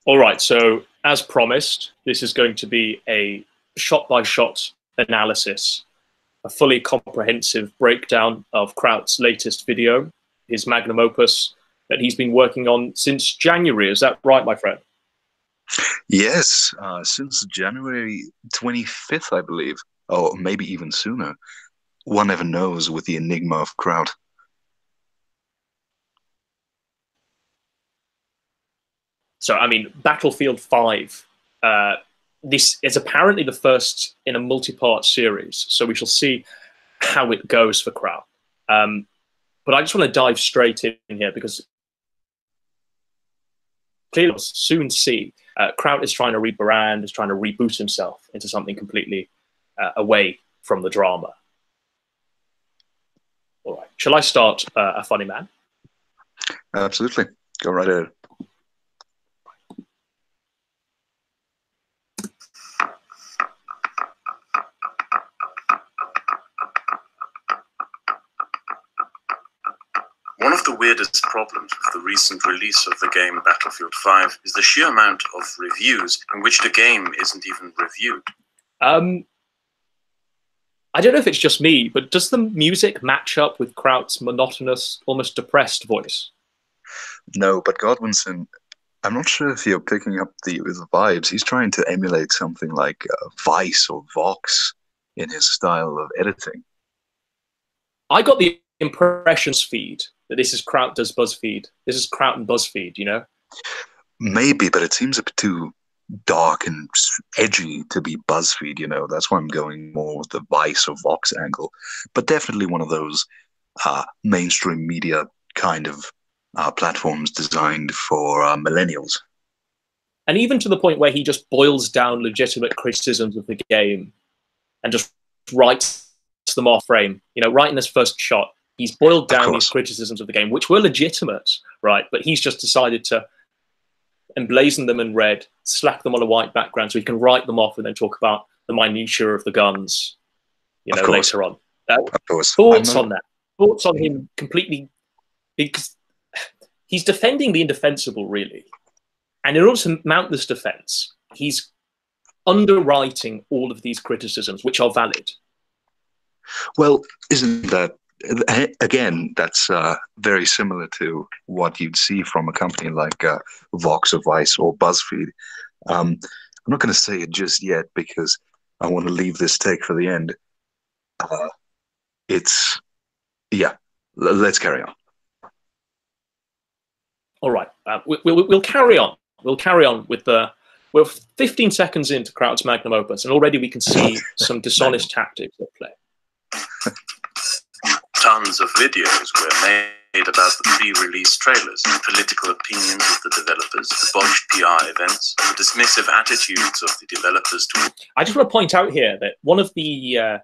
All right, so as promised, this is going to be a shot-by-shot analysis, a fully comprehensive breakdown of Kraut's latest video, his magnum opus that he's been working on since January. Is that right, my friend? Yes, since January 25th, I believe, or maybe even sooner. One never knows with the enigma of Kraut. So, I mean, Battlefield 5, this is apparently the first in a multi-part series, so we shall see how it goes for Kraut. But I just want to dive straight in here because clearly we'll soon see Kraut is trying to rebrand, is trying to reboot himself into something completely away from the drama. All right, shall I start a funny man? Absolutely. Go right ahead. One of the weirdest problems with the recent release of the game Battlefield 5 is the sheer amount of reviews in which the game isn't even reviewed. I don't know if it's just me, but does the music match up with Kraut's monotonous, almost depressed voice? No, but Godwinson, I'm not sure if you're picking up the vibes. He's trying to emulate something like Vice or Vox in his style of editing. I got the impressions feed that this is Kraut does BuzzFeed. This is Kraut and BuzzFeed, you know? Maybe, but it seems a bit too dark and edgy to be BuzzFeed, you know. That's why I'm going more with the Vice or Vox angle. But definitely one of those mainstream media kind of platforms designed for millennials. And even to the point where he just boils down legitimate criticisms of the game and just writes them off frame. You know, right in this first shot, he's boiled down these criticisms of the game, which were legitimate, right? But he's just decided to emblazon them in red, slack them on a white background so he can write them off and then talk about the minutiae of the guns, you know, later on. Thoughts on that? Thoughts on him completely, because he's defending the indefensible, really. And in order to mount this defense, he's underwriting all of these criticisms, which are valid. Well, isn't that, again, that's very similar to what you'd see from a company like Vox or Vice or BuzzFeed. I'm not going to say it just yet because I want to leave this take for the end. Let's carry on. All right, we'll carry on. We'll carry on with the. We're 15 seconds into Kraut's magnum opus, and already we can see some dishonest tactics at play. Tons of videos were made about the pre-release trailers, political opinions of the developers, the botched PR events, the dismissive attitudes of the developers. I just want to point out here that one of the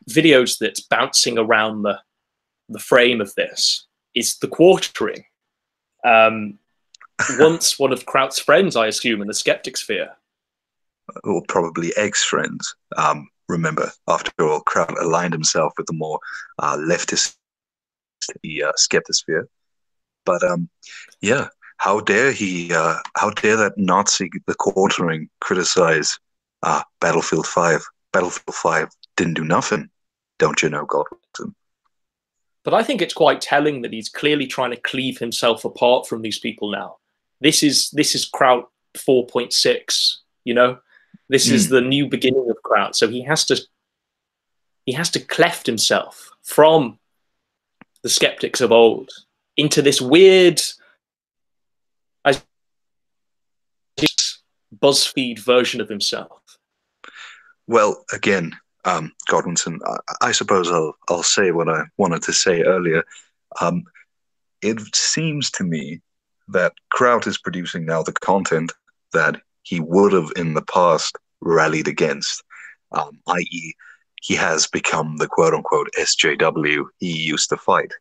videos that's bouncing around the frame of this is the quartering. Once one of Kraut's friends, I assume, in the skeptic sphere. Or probably ex-friends. Remember, after all, Kraut aligned himself with the more leftist skeptosphere. But yeah, how dare that Nazi, the quartering, criticize Battlefield 5? Battlefield 5 didn't do nothing, don't you know, Godwinson? But I think it's quite telling that he's clearly trying to cleave himself apart from these people now. This is Kraut 4.6, you know? This is the new beginning of Kraut. So he has to cleft himself from the skeptics of old into this weird BuzzFeed version of himself. Well, again, Godwinson, I suppose I'll say what I wanted to say earlier. It seems to me that Kraut is producing now the content that he would have in the past rallied against, i.e. he has become the quote-unquote SJW he used to fight.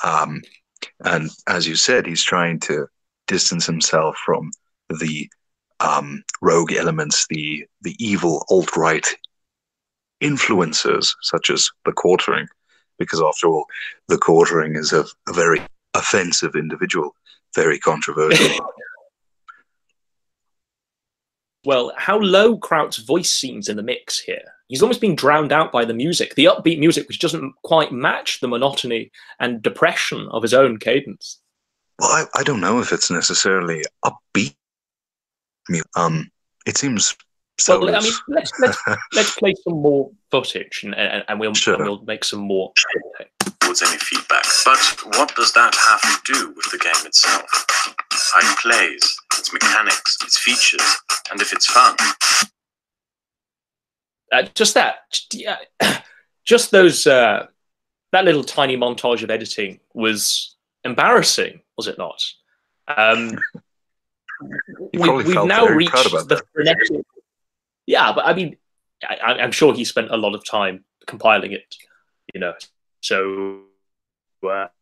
And as you said, he's trying to distance himself from the rogue elements, the evil alt-right influencers, such as the quartering, because after all, the quartering is a very offensive individual, very controversial. well, how low Kraut's voice seems in the mix here. He's almost being drowned out by the music, the upbeat music, which doesn't quite match the monotony and depression of his own cadence. Well, I don't know if it's necessarily upbeat. It seems so. Well, I mean, let's play some more footage, and we'll make some more. Towards any feedback, but what does that have to do with the game itself? How it plays, its mechanics, its features, and if it's fun. Just that, yeah, just those that little tiny montage of editing was embarrassing, was it not? We've now reached the frenetic. Yeah, but I mean, I'm sure he spent a lot of time compiling it, you know. So, but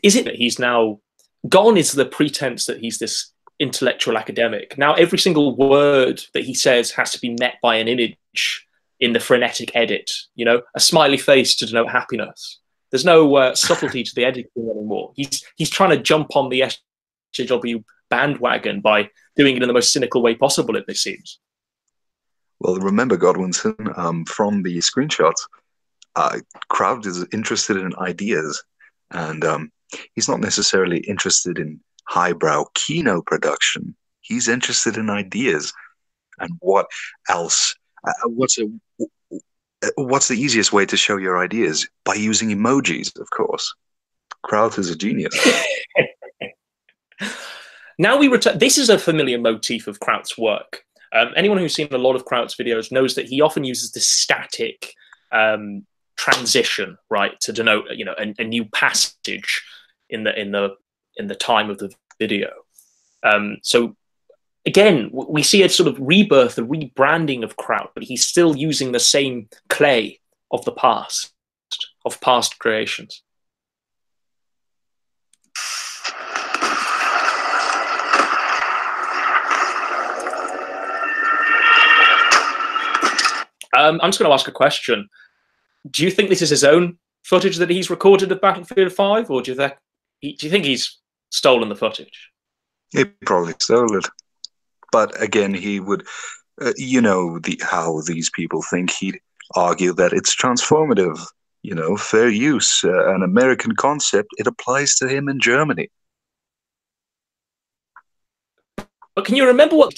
is it that he's now gone? Is the pretense that he's this intellectual academic? Now, every single word that he says has to be met by an image in the frenetic edit. You know, a smiley face to denote happiness. There's no subtlety to the editing anymore. He's trying to jump on the SJW bandwagon by doing it in the most cynical way possible, it seems. Well, remember, Godwinson, from the screenshots, Kraut is interested in ideas, and he's not necessarily interested in highbrow kino production. He's interested in ideas. And what else? What's the easiest way to show your ideas? By using emojis, of course. Kraut is a genius. Now we return. This is a familiar motif of Kraut's work. Anyone who's seen a lot of Kraut's videos knows that he often uses the static transition, right, to denote, you know, a new passage in the time of the video. So again, we see a sort of rebirth, a rebranding of Kraut, but he's still using the same clay of the past, of past creations. I'm just going to ask a question. Do you think this is his own footage that he's recorded of Battlefield 5, or do you think he's stolen the footage? He probably stole it. But again, he would, you know, how these people think. He'd argue that it's transformative, you know, fair use, an American concept. It applies to him in Germany. But can you remember what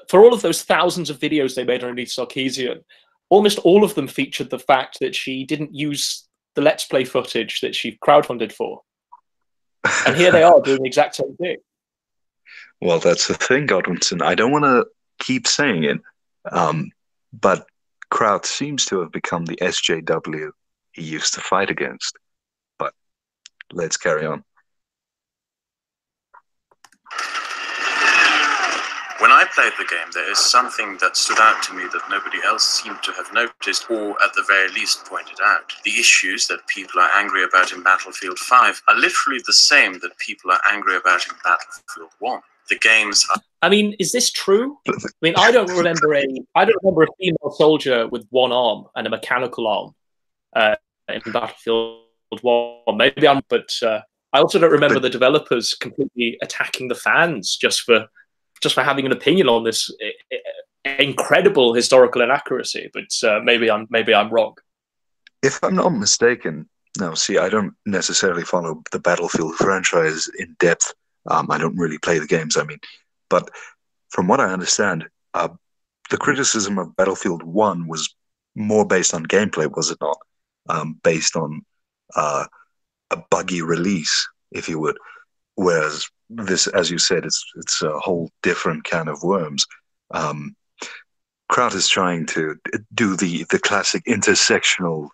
for all of those thousands of videos they made underneath Sarkeesian, almost all of them featured the fact that she didn't use the Let's Play footage that she crowdfunded for. And here they are doing the exact same thing. Well, that's the thing, Godwinson. I don't want to keep saying it, but Kraut seems to have become the SJW he used to fight against. But let's carry on. When I played the game, there is something that stood out to me that nobody else seemed to have noticed, or at the very least pointed out. The issues that people are angry about in Battlefield 5 are literally the same that people are angry about in Battlefield 1. The games are... I mean, is this true? I mean, I don't remember a female soldier with one arm and a mechanical arm in Battlefield 1. Maybe but I also don't remember the developers completely attacking the fans just for having an opinion on this incredible historical inaccuracy. But maybe I'm wrong. If I'm not mistaken, no. See, I don't necessarily follow the Battlefield franchise in depth. I don't really play the games. I mean, but from what I understand, the criticism of Battlefield 1 was more based on gameplay, was it not? Based on a buggy release, if you would. Whereas this, as you said, it's a whole different can of worms. Kraut is trying to do the classic intersectional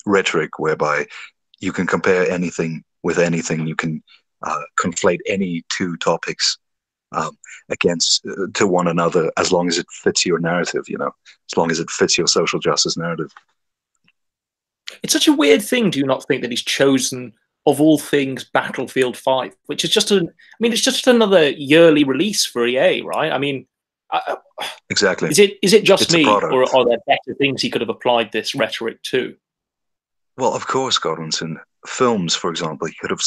rhetoric, whereby you can compare anything with anything. You can conflate any two topics to one another, as long as it fits your narrative. You know, as long as it fits your social justice narrative. It's such a weird thing, do you not think, that he's chosen, of all things, Battlefield 5, which is just it's just another yearly release for EA, right? I mean, exactly. Is it just me, or are there better things he could have applied this rhetoric to? Well, of course, Godwinson. Films, for example, he could have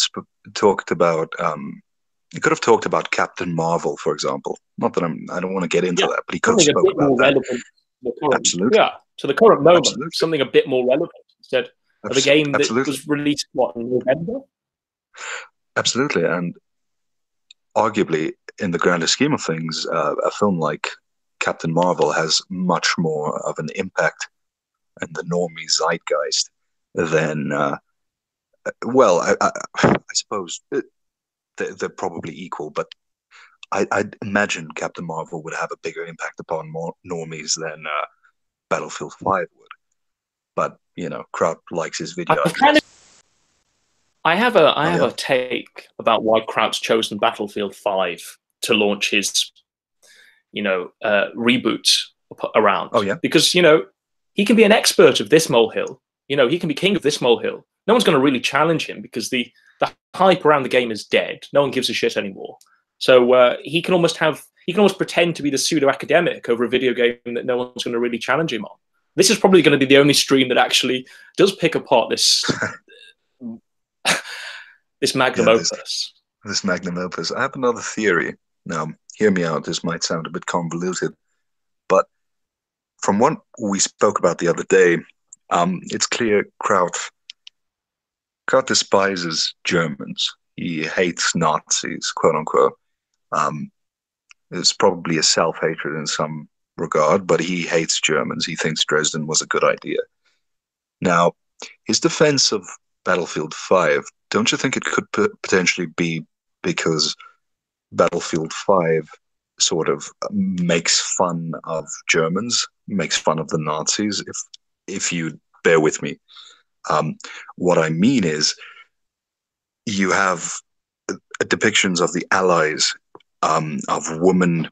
talked about He could have talked about Captain Marvel, for example. Not that I don't want to get into that, but he could have something a spoke bit more about that. relevant to the current, Absolutely. yeah, to the current moment. Absolutely. Something a bit more relevant instead of a game that Absolutely. was released in November. Absolutely, and arguably, in the grander scheme of things, a film like Captain Marvel has much more of an impact in the normie zeitgeist than, well, I suppose they're probably equal, but I'd imagine Captain Marvel would have a bigger impact upon more normies than Battlefield 5 would. But, you know, Kraut likes his video. I have a take about why Kraut's chosen Battlefield 5 to launch his, reboot around. Oh, yeah? Because, he can be an expert of this molehill. He can be king of this molehill. No one's going to really challenge him because the hype around the game is dead. No one gives a shit anymore. So he can almost pretend to be the pseudo-academic over a video game that no one's going to really challenge him on. This is probably going to be the only stream that actually does pick apart this this magnum opus. This magnum opus. I have another theory. Now, hear me out. This might sound a bit convoluted, but from what we spoke about the other day, it's clear Kraut despises Germans. He hates Nazis, quote unquote. It's probably a self-hatred in some regard, but he hates Germans. He thinks Dresden was a good idea. Now, his defense of Battlefield 5, don't you think it could potentially be because Battlefield 5 sort of makes fun of Germans, makes fun of the Nazis, if you bear with me? What I mean is you have depictions of the Allies, of women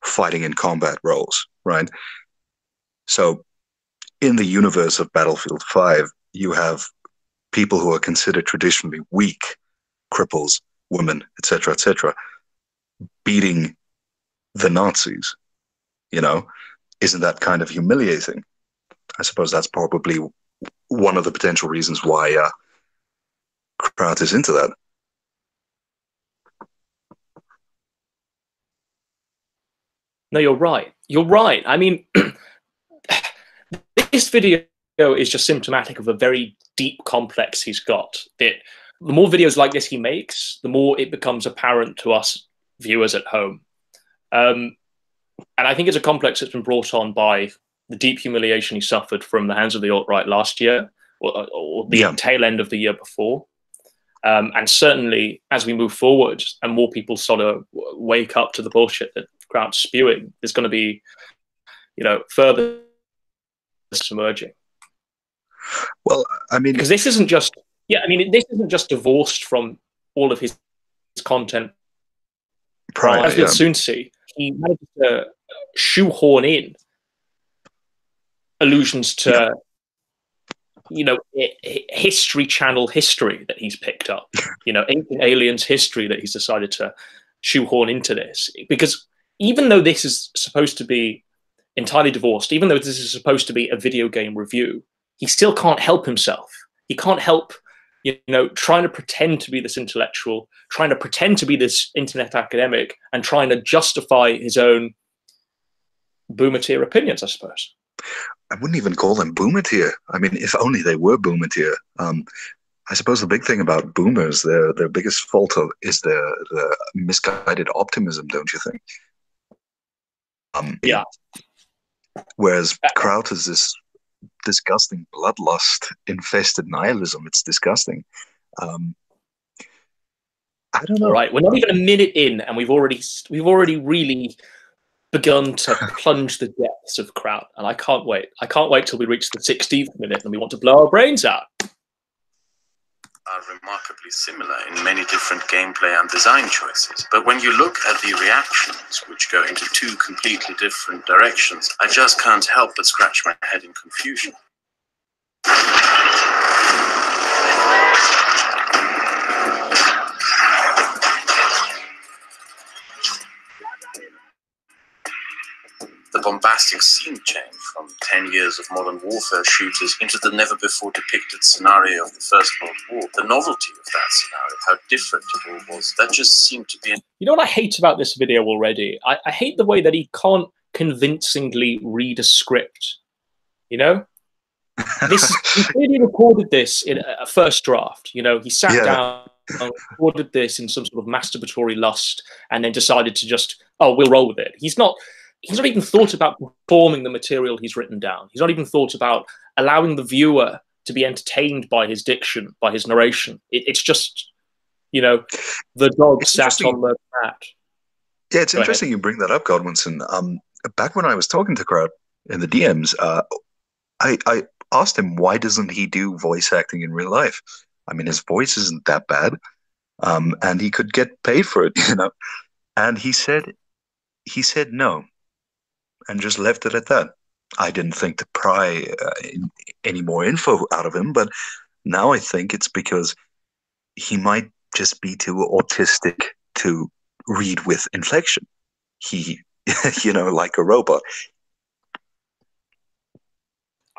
fighting in combat roles, right? So in the universe of Battlefield 5, you have people who are considered traditionally weak, cripples, women, etc., beating the Nazis. Isn't that kind of humiliating? I suppose that's probably one of the potential reasons why Kraut is into that. No, you're right. You're right. I mean, this video is just symptomatic of a very deep complex he's got. The more videos like this he makes, the more it becomes apparent to us viewers at home. And I think it's a complex that's been brought on by the deep humiliation he suffered from the hands of the alt-right last year, or the tail end of the year before. And certainly, as we move forward and more people sort of wake up to the bullshit that Kraut's spewing, there's going to be, further submerging. Well, I mean, because this isn't just divorced from all of his content. Prior, as we'll soon see, he managed to shoehorn in allusions to, History Channel history that he's picked up, Ancient Aliens history that he's decided to shoehorn into this. Because even though this is supposed to be entirely divorced, even though this is supposed to be a video game review, he still can't help himself. He can't help, trying to pretend to be this intellectual, trying to pretend to be this internet academic, and trying to justify his own boomer tier opinions, I suppose. I wouldn't even call them boomer tier. I mean, if only they were boomer tier. I suppose the big thing about boomers, their biggest fault is the misguided optimism, don't you think? Yeah. Whereas Kraut is this disgusting bloodlust-infested nihilism. It's disgusting. I don't know. All right, we're not even a minute in, and we've already really begun to plunge the depths of Kraut, and I can't wait. I can't wait till we reach the 16th minute and we want to blow our brains out. Are remarkably similar in many different gameplay and design choices. But when you look at the reactions, which go into two completely different directions, I just can't help but scratch my head in confusion. The bombastic scene change from 10 years of modern warfare shooters into the never-before-depicted scenario of the First World War. The novelty of that scenario, how different it all was, that just seemed to be... You know what I hate about this video already? I hate the way that he can't convincingly read a script, you know? He clearly recorded this in a first draft, you know? He sat down and recorded this in some sort of masturbatory lust and then decided to just, oh, we'll roll with it. He's not even thought about performing the material he's written down. He's not even thought about allowing the viewer to be entertained by his diction, by his narration. It's just, you know, the dog sat on the mat. Yeah, it's interesting you bring that up, Godwinson. Back when I was talking to Crowd in the DMs, I asked him, why doesn't he do voice acting in real life? I mean, his voice isn't that bad, and he could get paid for it, you know. And he said no, and just left it at that. I didn't think to pry any more info out of him, but now I think it's because he might just be too autistic to read with inflection. He, you know, like a robot.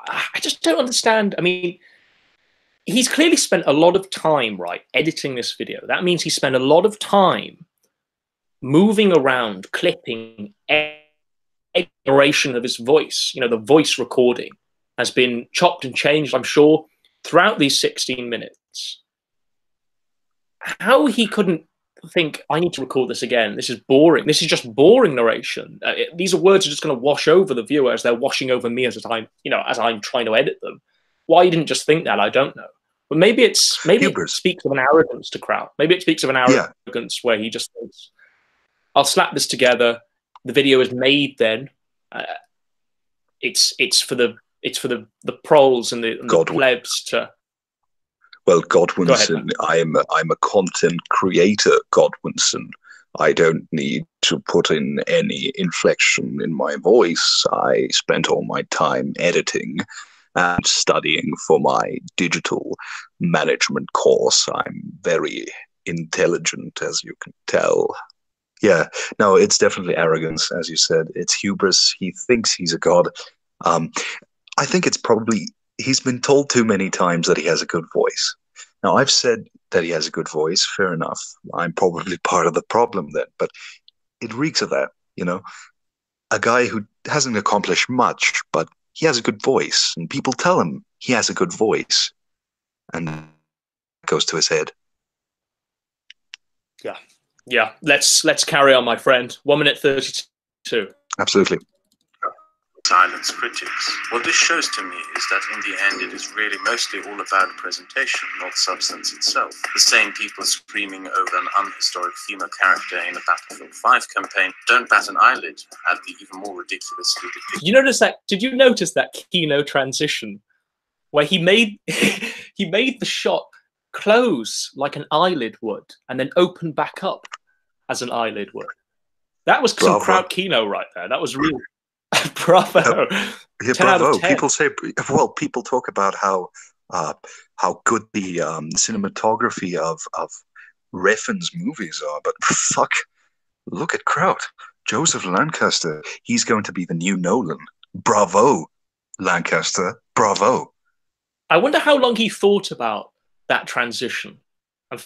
I just don't understand. I mean, he's clearly spent a lot of time, right, editing this video. That means he spent a lot of time moving around, clipping, narration of his voice. You know, the voice recording has been chopped and changed, I'm sure, throughout these 16 minutes. How he couldn't think, I need to record this again. This is boring. This is just boring narration. These words are just going to wash over the viewer as they're washing over me as I'm trying to edit them. Why he didn't just think that, I don't know. But maybe it speaks of an arrogance to Crowd. Maybe it speaks of an arrogance where he just thinks, I'll slap this together. The video is made then. It's for the proles and the plebs to. Well, Godwinson, I'm a content creator, Godwinson. I don't need to put in any inflection in my voice. I spent all my time editing and studying for my digital management course. I'm very intelligent, as you can tell. Yeah, no, it's definitely arrogance, as you said. It's hubris. He thinks he's a god. I think it's probably, he's been told too many times that he has a good voice. Now, I've said that he has a good voice, fair enough. I'm probably part of the problem then, but it reeks of that, you know? A guy who hasn't accomplished much, but he has a good voice, and people tell him he has a good voice, and it goes to his head. Yeah. Let's carry on, my friend. 1 minute 32. Absolutely. Silence critics. What this shows to me is that in the end it is really mostly all about presentation, not substance itself. The same people screaming over an unhistoric female character in a Battlefield 5 campaign don't bat an eyelid at the even more ridiculously depicted. Did you notice that Kino transition where he made the shot close like an eyelid would and then open back up as an eyelid would? That was some Crowd Kino right there. That was real. Bravo. Yeah, bravo. People say, well, people talk about how good the cinematography of Refn's movies are, but fuck, look at Crowd. Joseph Lancaster, he's going to be the new Nolan. Bravo, Lancaster. Bravo. I wonder how long he thought about that transition. I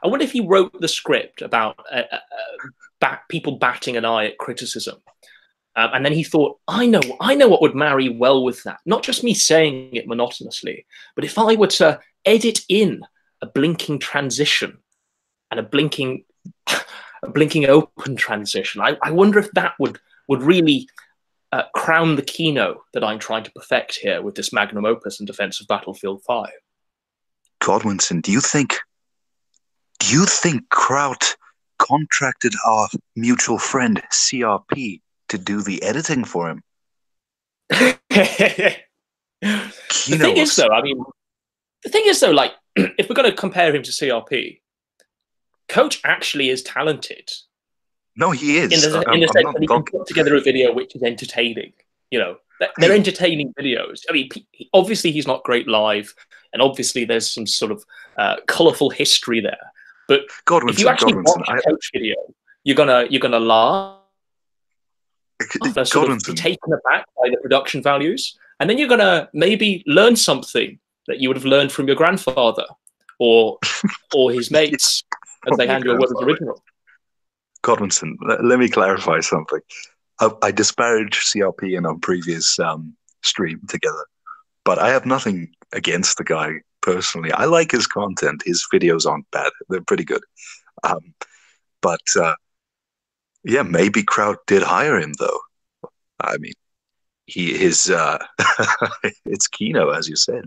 wonder if he wrote the script about people batting an eye at criticism. And then he thought, I know what would marry well with that. Not just me saying it monotonously, but if I were to edit in a blinking transition and a blinking open transition, I wonder if that would really crown the Kino that I'm trying to perfect here with this magnum opus in defense of Battlefield 5. Godwinson, do you think Crowd contracted our mutual friend CRP to do the editing for him? The thing is, though, like, if we're going to compare him to CRP, Coach actually is talented. No, he is. In the sense that he can put together a video which is entertaining. You know, they're entertaining videos. I mean, obviously he's not great live, and obviously there's some sort of colourful history there. But if you actually watch a Coach video, you're gonna laugh. sort of be taken aback by the production values, and then you're going to maybe learn something that you would have learned from your grandfather or his mates as they hand you a work as original. Godwinson, let me clarify something. I disparaged CRP in our previous stream together, but I have nothing against the guy personally. I like his content. His videos aren't bad. They're pretty good. But yeah, maybe Crowd did hire him, though. I mean, it's Kino, as you said.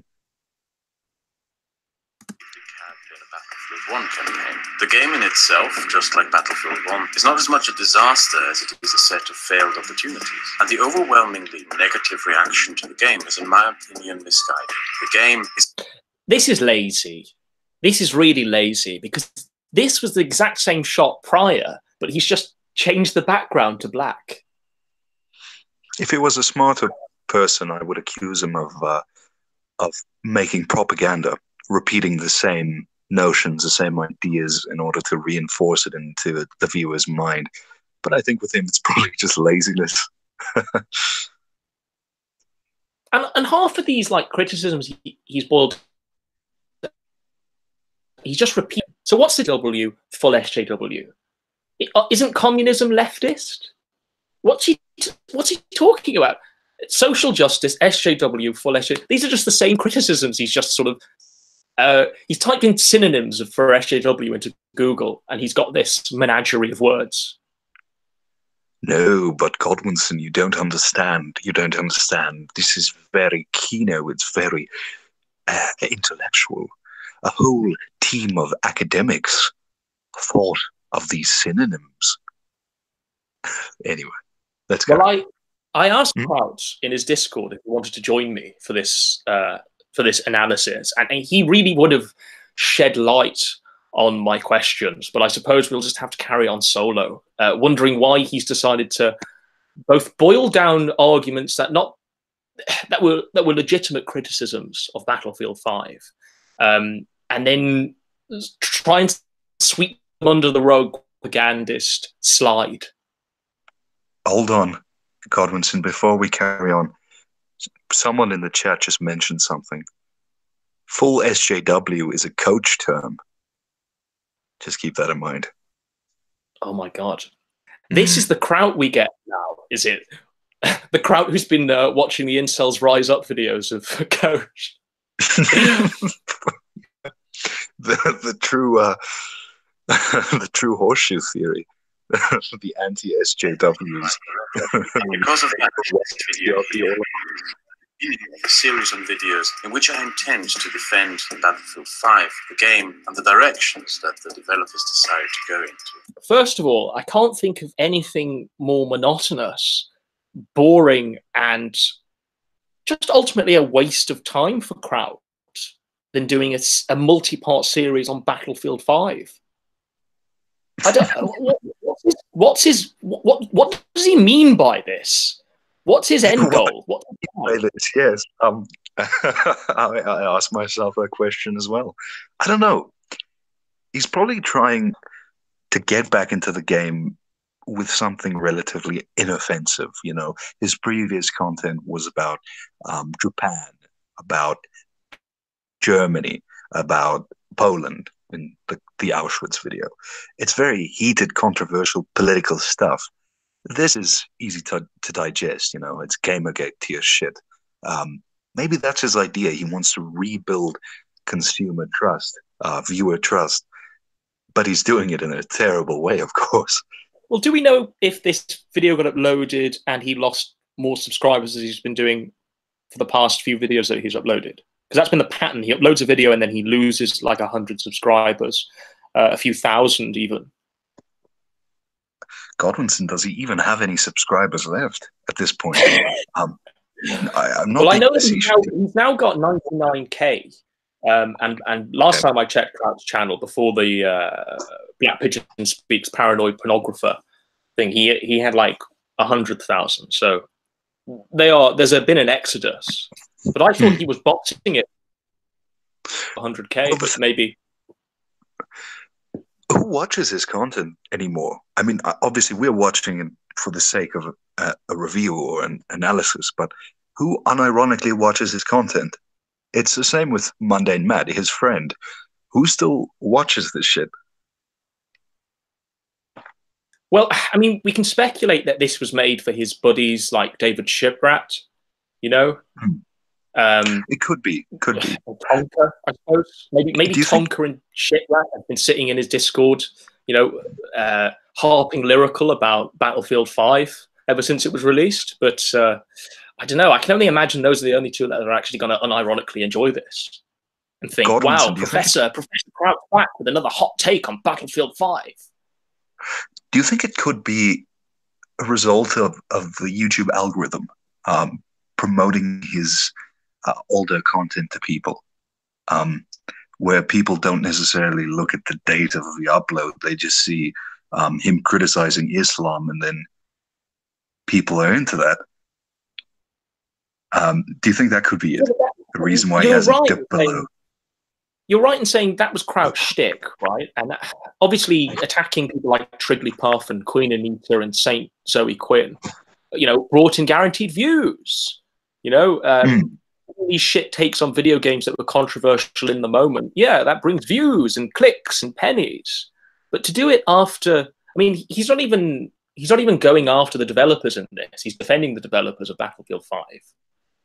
One campaign. The game in itself, just like Battlefield 1, is not as much a disaster as it is a set of failed opportunities. And the overwhelmingly negative reaction to the game is, in my opinion, misguided. The game is... This is lazy. This is really lazy, because this was the exact same shot prior, but he's just changed the background to black. If he was a smarter person, I would accuse him of making propaganda, repeating the same notions, the same ideas in order to reinforce it into the viewer's mind. But I think with him, it's probably just laziness. and half of these criticisms he's boiled, he's just repeating. So what's the W full SJW? Isn't communism leftist? What's he talking about? Social justice, SJW, full SJW. These are just the same criticisms. He's just sort of he's typed in synonyms for SJW into Google, and he's got this menagerie of words. No, but Godwinson, you don't understand. You don't understand. This is very Kino. It's very intellectual. A whole team of academics thought of these synonyms. Anyway, let's go. Well, I asked Krauts in his Discord if he wanted to join me for this analysis, and he really would have shed light on my questions, but I suppose we'll just have to carry on solo, wondering why he's decided to both boil down arguments that were legitimate criticisms of Battlefield 5, and then try and sweep them under the rug, propagandist slide. Hold on, Godwinson, before we carry on, someone in the chat just mentioned something. Full SJW is a coach term. Just keep that in mind. Oh my God. This is the Kraut we get now, is it? The Kraut who's been watching the incels rise up videos of Coach. the true horseshoe theory. The anti-SJWs. Because of that video, a series of videos in which I intend to defend Battlefield 5, the game, and the directions that the developers decided to go into. First of all, I can't think of anything more monotonous, boring, and just ultimately a waste of time for Kraut than doing a multi-part series on Battlefield 5. I don't. What does he mean by this? What's his end goal? Yes. I asked myself that question as well. I don't know. He's probably trying to get back into the game with something relatively inoffensive. You know, his previous content was about Japan, about Germany, about Poland in the Auschwitz video. It's very heated, controversial, political stuff. This is easy to digest, you know, it's Gamergate tier shit. Maybe that's his idea. He wants to rebuild consumer trust, viewer trust, but he's doing it in a terrible way, of course. Well, do we know if this video got uploaded and he lost more subscribers as he's been doing for the past few videos that he's uploaded? Because that's been the pattern. He uploads a video and then he loses like 100 subscribers, a few thousand even. Godwinson, does he even have any subscribers left at this point? I'm not. Well, I know that he's now got 99k, and last time I checked Kraut's channel before the Black Pigeon Speaks Paranoid Pornographer thing, he had like 100,000. So there's been an exodus, but I thought he was boxing it 100k, well, but maybe. Who watches his content anymore? I mean, obviously we're watching it for the sake of a review or an analysis, but who unironically watches his content? It's the same with Mundane Matt, his friend. Who still watches this shit? Well, I mean, we can speculate that this was made for his buddies like David Shiprat, you know? It could be. Tonka, I suppose. Maybe Tonka and Shiprat have been sitting in his Discord, you know, harping lyrical about Battlefield 5 ever since it was released. But I don't know. I can only imagine those are the only two that are actually going to unironically enjoy this and think, wow, Professor Kraut's back with another hot take on Battlefield 5. Do you think it could be a result of the YouTube algorithm promoting his older content to people, where people don't necessarily look at the date of the upload? They just see him criticizing Islam, and then people are into that. Do you think that could be it? The reason why he hasn't dipped below? You're right in saying that was Kraut's shtick, right? And obviously attacking people like Trigglypuff and Queen Anita and Saint Zoe Quinn, you know, brought in guaranteed views. You know, all these shit takes on video games that were controversial in the moment. Yeah, that brings views and clicks and pennies. But to do it after, I mean, he's not even going after the developers in this. He's defending the developers of Battlefield 5.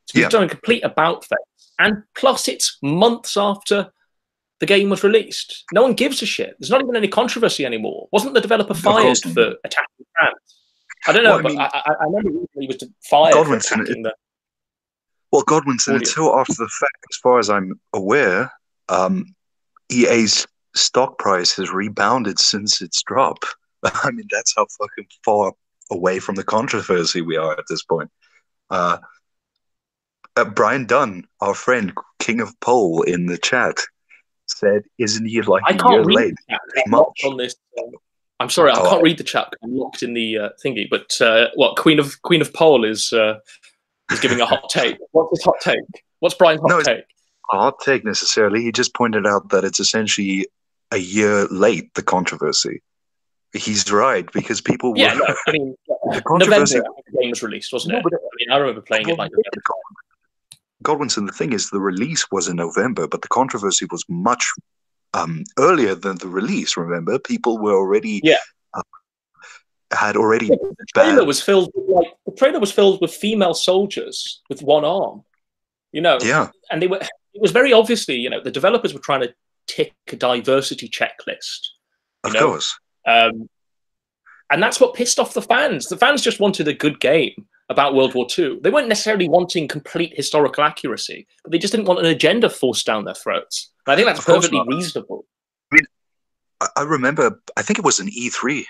So he's done a complete about face. And plus, it's months after the game was released. No one gives a shit. There's not even any controversy anymore. Wasn't the developer fired for attacking fans? I don't know, but I remember he was fired for attacking the... Well, Godwinson, it's so after the fact, as far as I'm aware, EA's stock price has rebounded since its drop. I mean, that's how fucking far away from the controversy we are at this point. Brian Dunn, our friend, King of Pole in the chat, said, "Isn't he like a year late?" On this, I'm sorry, I can't read the chat. I'm locked in the thingy. But what Queen of Pole is giving a hot take. What's his hot take? What's Brian's hot take? A hot take necessarily. He just pointed out that it's essentially a year late, the controversy. He's right, because people were... Yeah, no, I mean, the controversy... November, the game was released, wasn't it? I mean, I remember playing it like November. Godwinson, the thing is, the release was in November, but the controversy was much earlier than the release, remember? People were already... had already... the trailer was filled with female soldiers with one arm, you know? Yeah. And it was very obviously, you know, the developers were trying to tick a diversity checklist. Of course. And that's what pissed off the fans. The fans just wanted a good game about World War II. They weren't necessarily wanting complete historical accuracy, but they just didn't want an agenda forced down their throats. And I think that's perfectly reasonable. I mean, I remember, I think it was an E3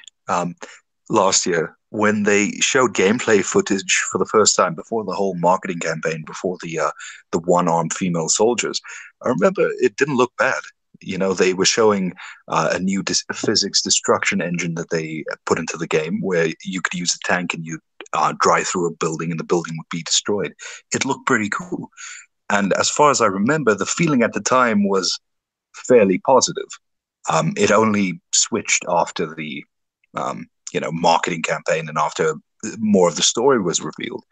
last year when they showed gameplay footage for the first time before the whole marketing campaign, before the one-armed female soldiers. I remember it didn't look bad. You know, they were showing a new physics destruction engine that they put into the game, where you could use a tank and you drive through a building and the building would be destroyed. It looked pretty cool. And as far as I remember, the feeling at the time was fairly positive. It only switched after the marketing campaign and after more of the story was revealed.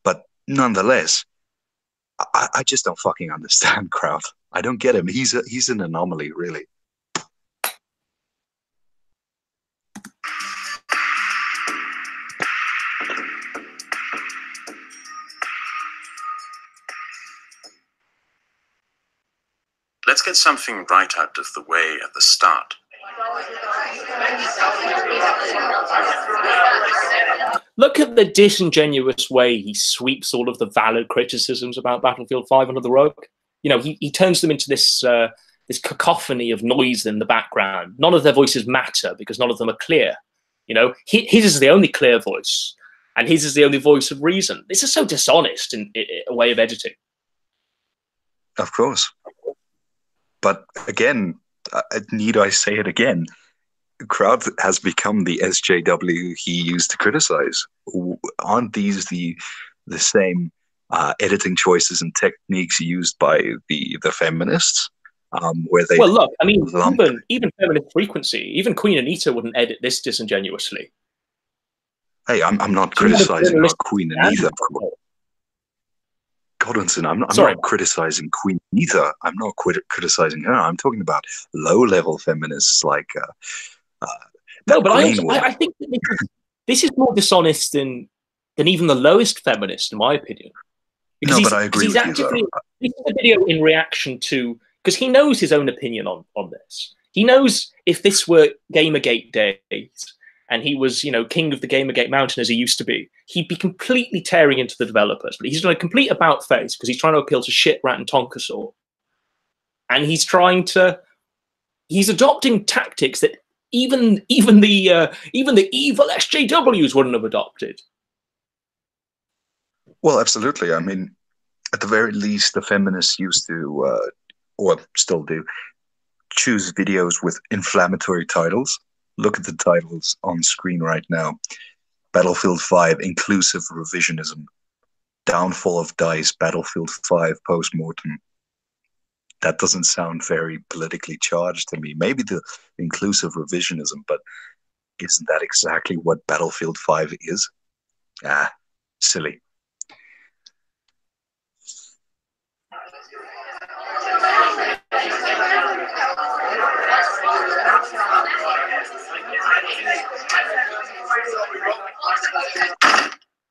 But nonetheless, I just don't fucking understand Kraut. I don't get him. He's an anomaly, really. Let's get something right out of the way at the start. Look at the disingenuous way he sweeps all of the valid criticisms about Battlefield 5 under the rug. You know, he turns them into this cacophony of noise in the background. None of their voices matter because none of them are clear. You know, his is the only clear voice, and his is the only voice of reason. This is so dishonest in a way of editing. Of course. But again, need I say it again? Kraut has become the SJW he used to criticize. Aren't these the same editing choices and techniques used by the feminists? Where they look, I mean, even feminist frequency, even Queen Anita wouldn't edit this disingenuously. Hey, I'm not criticizing our queen either. Godwinson, I'm not criticizing Queen either. I'm not criticizing her. I'm talking about low-level feminists like no, but I think that this is more dishonest than even the lowest feminist, in my opinion. Because no, but I agree with you, though. This is a video in reaction to, because he knows his own opinion on this. He knows if this were Gamergate days and he was, king of the Gamergate mountain as he used to be, he'd be completely tearing into the developers. But he's done a complete about face because he's trying to appeal to shit, rat, and Tonkasaur. And he's adopting tactics that even the evil SJWs wouldn't have adopted. Well, absolutely. I mean, at the very least, the feminists used to, or still do, choose videos with inflammatory titles. Look at the titles on screen right now. Battlefield 5, Inclusive Revisionism. Downfall of DICE, Battlefield 5, Postmortem. That doesn't sound very politically charged to me. Maybe the inclusive revisionism, but isn't that exactly what Battlefield 5 is? Silly.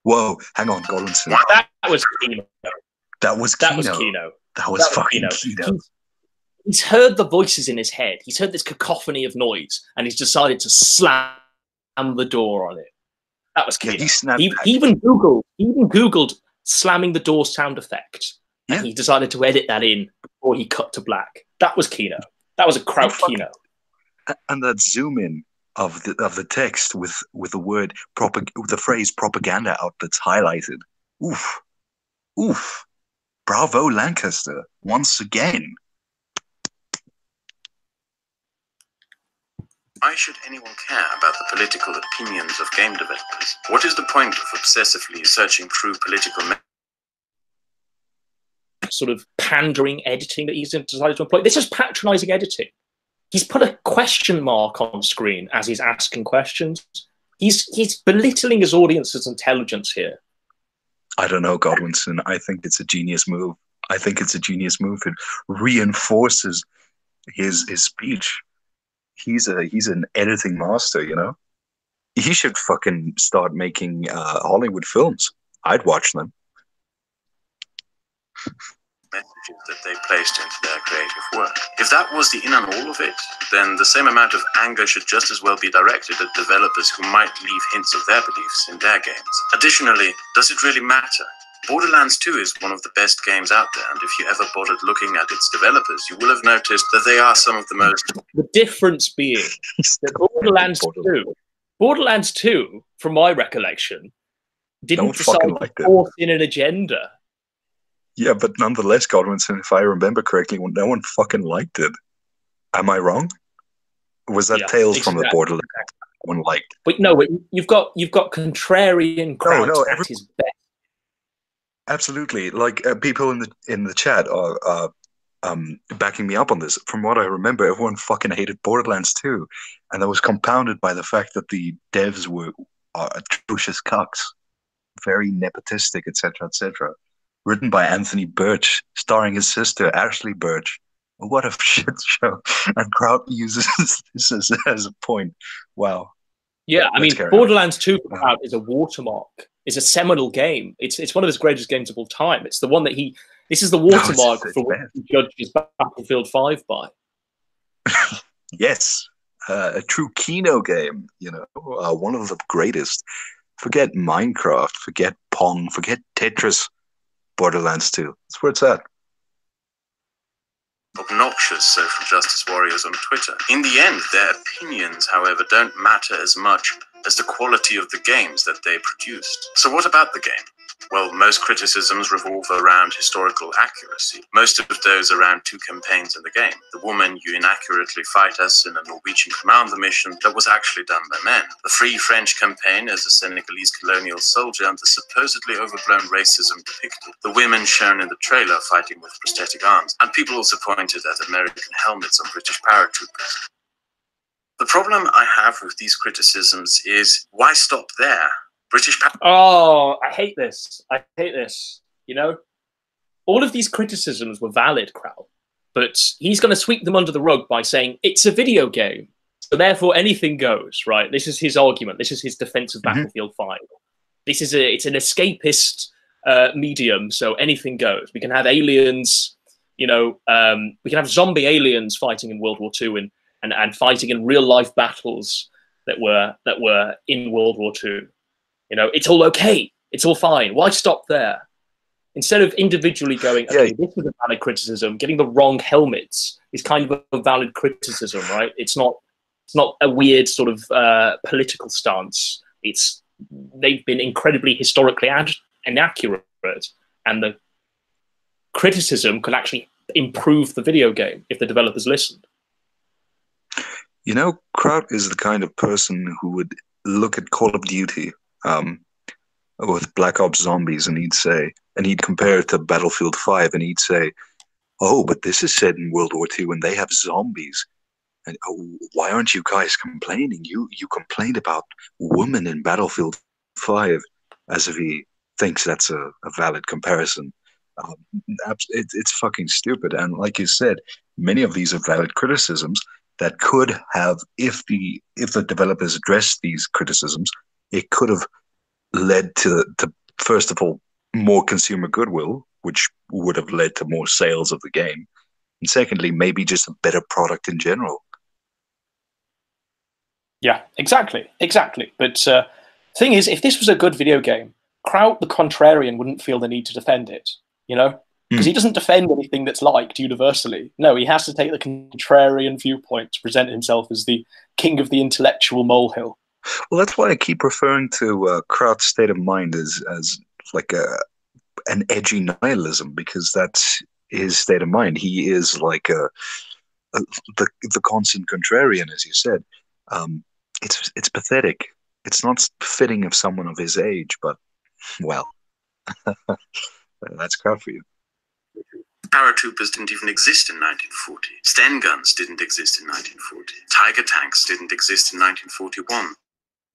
Whoa, hang on, Godwinson. That was Kino. That was Kino. That was fucking Kino. He's heard the voices in his head. He's heard this cacophony of noise, and he's decided to slam the door on it. That was Kino. Yeah, he even Googled slamming the door sound effect, and he decided to edit that in before he cut to black. That was Kino. That was a Kraut Kino. And that zoom in of the text with the phrase propaganda outlets highlighted. Oof. Bravo, Lancaster, once again. Why should anyone care about the political opinions of game developers? What is the point of obsessively searching through political sort of pandering editing that he's decided to employ? This is patronizing editing. He's put a question mark on screen as he's asking questions. He's belittling his audience's intelligence here. I don't know, Godwinson. I think it's a genius move. It reinforces his speech. He's an editing master, He should fucking start making Hollywood films. I'd watch them. Messages that they placed into their creative work. If that was the in and all of it, then the same amount of anger should just as well be directed at developers who might leave hints of their beliefs in their games. Additionally, does it really matter? Borderlands 2 is one of the best games out there, and if you ever bothered looking at its developers, you will have noticed that they are some of the most... The difference being that Borderlands 2, from my recollection, didn't decide to force in an agenda. Yeah, but nonetheless, Godwinson, if I remember correctly, no one fucking liked it. Am I wrong? Was that Tales from the Borderlands? No one liked. But no, you've got contrarian crowds at his best. Absolutely, like people in the chat are backing me up on this. From what I remember, everyone fucking hated Borderlands 2, and that was compounded by the fact that the devs were atrocious cucks, very nepotistic, etc., etc. Written by Anthony Birch, starring his sister Ashley Birch. What a shit show! And Kraut uses this as a point. Wow. Yeah, I mean, Borderlands 2 for Kraut is a watermark. It's a seminal game. It's one of his greatest games of all time. It's the one that this is the watermark for what he judges Battlefield 5 by. Yes, a true Kino game, one of the greatest. Forget Minecraft, forget Pong, forget Tetris. Borderlands 2. That's where it's at. Obnoxious social justice warriors on Twitter. In the end, their opinions, however, don't matter as much as the quality of the games that they produced. So what about the game? Well, most criticisms revolve around historical accuracy. Most of those around two campaigns in the game. The woman you inaccurately fight as in a Norwegian commander mission that was actually done by men. The Free French campaign as a Senegalese colonial soldier and the supposedly overblown racism depicted. The women shown in the trailer fighting with prosthetic arms. And people also pointed at American helmets on British paratroopers. The problem I have with these criticisms is, why stop there? British. Oh, I hate this. I hate this. You know, all of these criticisms were valid, Kraut, but he's going to sweep them under the rug by saying it's a video game, so therefore anything goes. Right? This is his argument. This is his defense of Battlefield 5. It's an escapist medium, so anything goes. We can have aliens. You know, we can have zombie aliens fighting in World War II and fighting in real life battles that were in World War II. You know, it's all okay. It's all fine. Why stop there? Instead of individually going, okay, this is a valid criticism, getting the wrong helmets is kind of a valid criticism, right? It's not a weird sort of political stance. They've been incredibly historically inaccurate, and the criticism could actually improve the video game if the developers listened. You know, Kraut is the kind of person who would look at Call of Duty with Black Ops Zombies, and he'd compare it to Battlefield 5, and he'd say, oh, but this is set in World War II and they have zombies. And why aren't you guys complaining? You complained about women in Battlefield 5, as if he thinks that's a valid comparison. It's fucking stupid. And like you said, many of these are valid criticisms that could have, if the developers addressed these criticisms, it could have led to first of all more consumer goodwill, which would have led to more sales of the game, and secondly, maybe just a better product in general. Yeah, exactly. But thing is, if this was a good video game, Kraut the contrarian wouldn't feel the need to defend it, you know? Because he doesn't defend anything that's liked universally. No, he has to take the contrarian viewpoint to present himself as the king of the intellectual molehill. Well, that's why I keep referring to Kraut's state of mind as like an edgy nihilism, because that's his state of mind. He is like the constant contrarian, as you said. It's pathetic. It's not fitting of someone of his age, but well, that's Kraut for you. Paratroopers didn't even exist in 1940. Sten guns didn't exist in 1940. Tiger tanks didn't exist in 1941.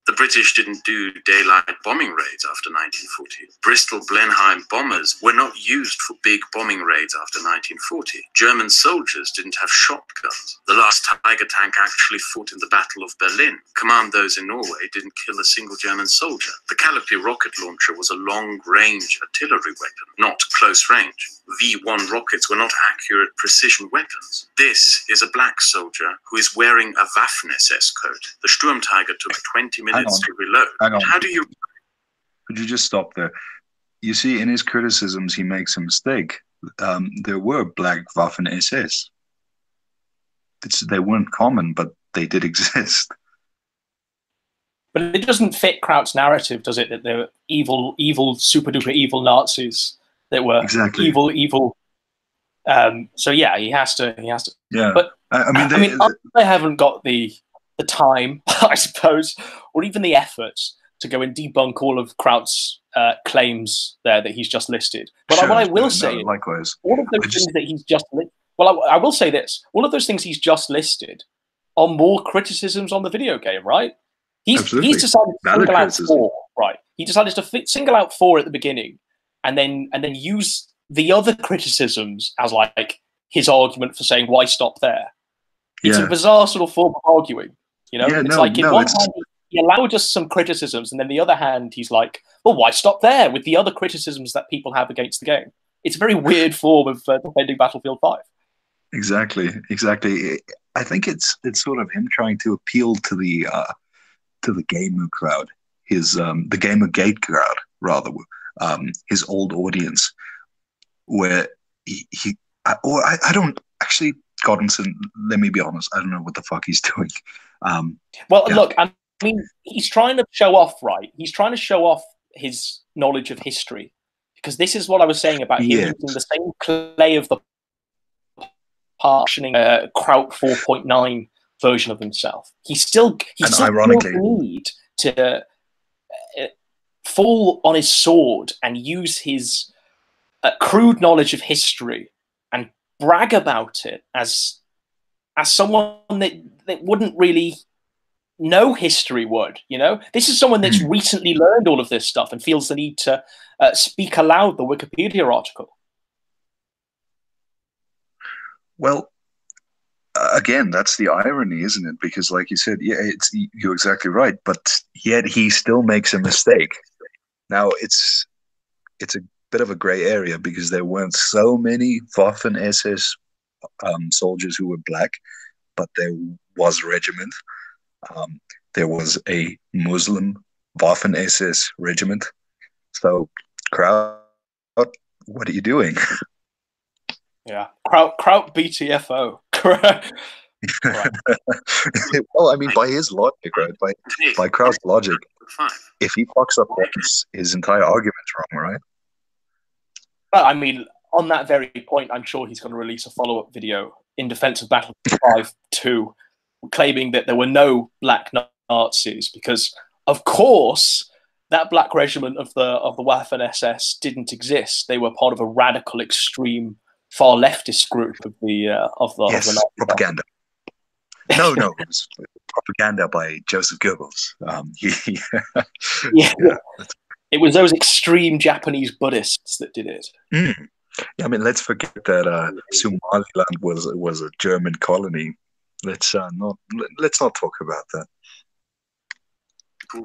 The British didn't do daylight bombing raids after 1940. Bristol Blenheim bombers were not used for big bombing raids after 1940. German soldiers didn't have shotguns. The last Tiger tank actually fought in the Battle of Berlin. Commandos in Norway didn't kill a single German soldier. The Calipari rocket launcher was a long-range artillery weapon, not close range. V-1 rockets were not accurate precision weapons. This is a black soldier who is wearing a Waffen-SS coat. The Sturmtiger took 20 minutes to reload. How do you... Could you just stop there? You see, in his criticisms, he makes a mistake. There were black Waffen-SS. They weren't common, but they did exist. But it doesn't fit Kraut's narrative, does it? That they were evil, super duper evil Nazis that were evil. So yeah, he has to. Yeah. But I mean, I haven't got the time, I suppose, or even the effort to go and debunk all of Kraut's claims there that he's just listed. But sure, what I will say, likewise, all of those things that he's just well, I will say this: all of those things he's just listed are more criticisms on the video game, right? He's decided to single out 4, right? He decided to single out 4 at the beginning, and then use the other criticisms as like his argument for saying why stop there. It's a bizarre sort of form of arguing, you know. It's like in one hand he allowed us some criticisms, and then the other hand he's like, well, why stop there with the other criticisms that people have against the game? It's a very weird form of defending Battlefield 5. Exactly. I think it's sort of him trying to appeal to the gamer crowd, the Gamergate crowd, rather, his old audience, where I don't actually, Godwinson, let me be honest, I don't know what the fuck he's doing. Look, I mean, he's trying to show off, right? He's trying to show off his knowledge of history, because this is what I was saying about him using the same clay of the partitioning Kraut 4.9 version of himself. He still feels the need to fall on his sword and use his crude knowledge of history and brag about it as someone that wouldn't really no history would. You know, this is someone that's recently learned all of this stuff and feels the need to speak aloud the Wikipedia article. Well, again, that's the irony, isn't it? Because, like you said, yeah, you're exactly right. But yet he still makes a mistake. Now it's a bit of a gray area because there weren't so many Waffen SS soldiers who were black, but there was a regiment. There was a Muslim Waffen SS regiment. So, Kraut, what are you doing? Yeah, Kraut BTFO. Well, I mean, by his logic, right? By Kraut's logic, if he fucks up once, his entire argument's wrong, right? Well, I mean, on that very point, I'm sure he's going to release a follow-up video in defense of Battlefield 5 2, claiming that there were no black Nazis because, of course, that black regiment of the Waffen SS didn't exist. They were part of a radical, extreme, far leftist group of the propaganda. No, it was propaganda by Joseph Goebbels. Yeah. It was those extreme Japanese Buddhists that did it. Yeah, I mean, let's forget that Somaliland was a German colony. Let's not talk about that.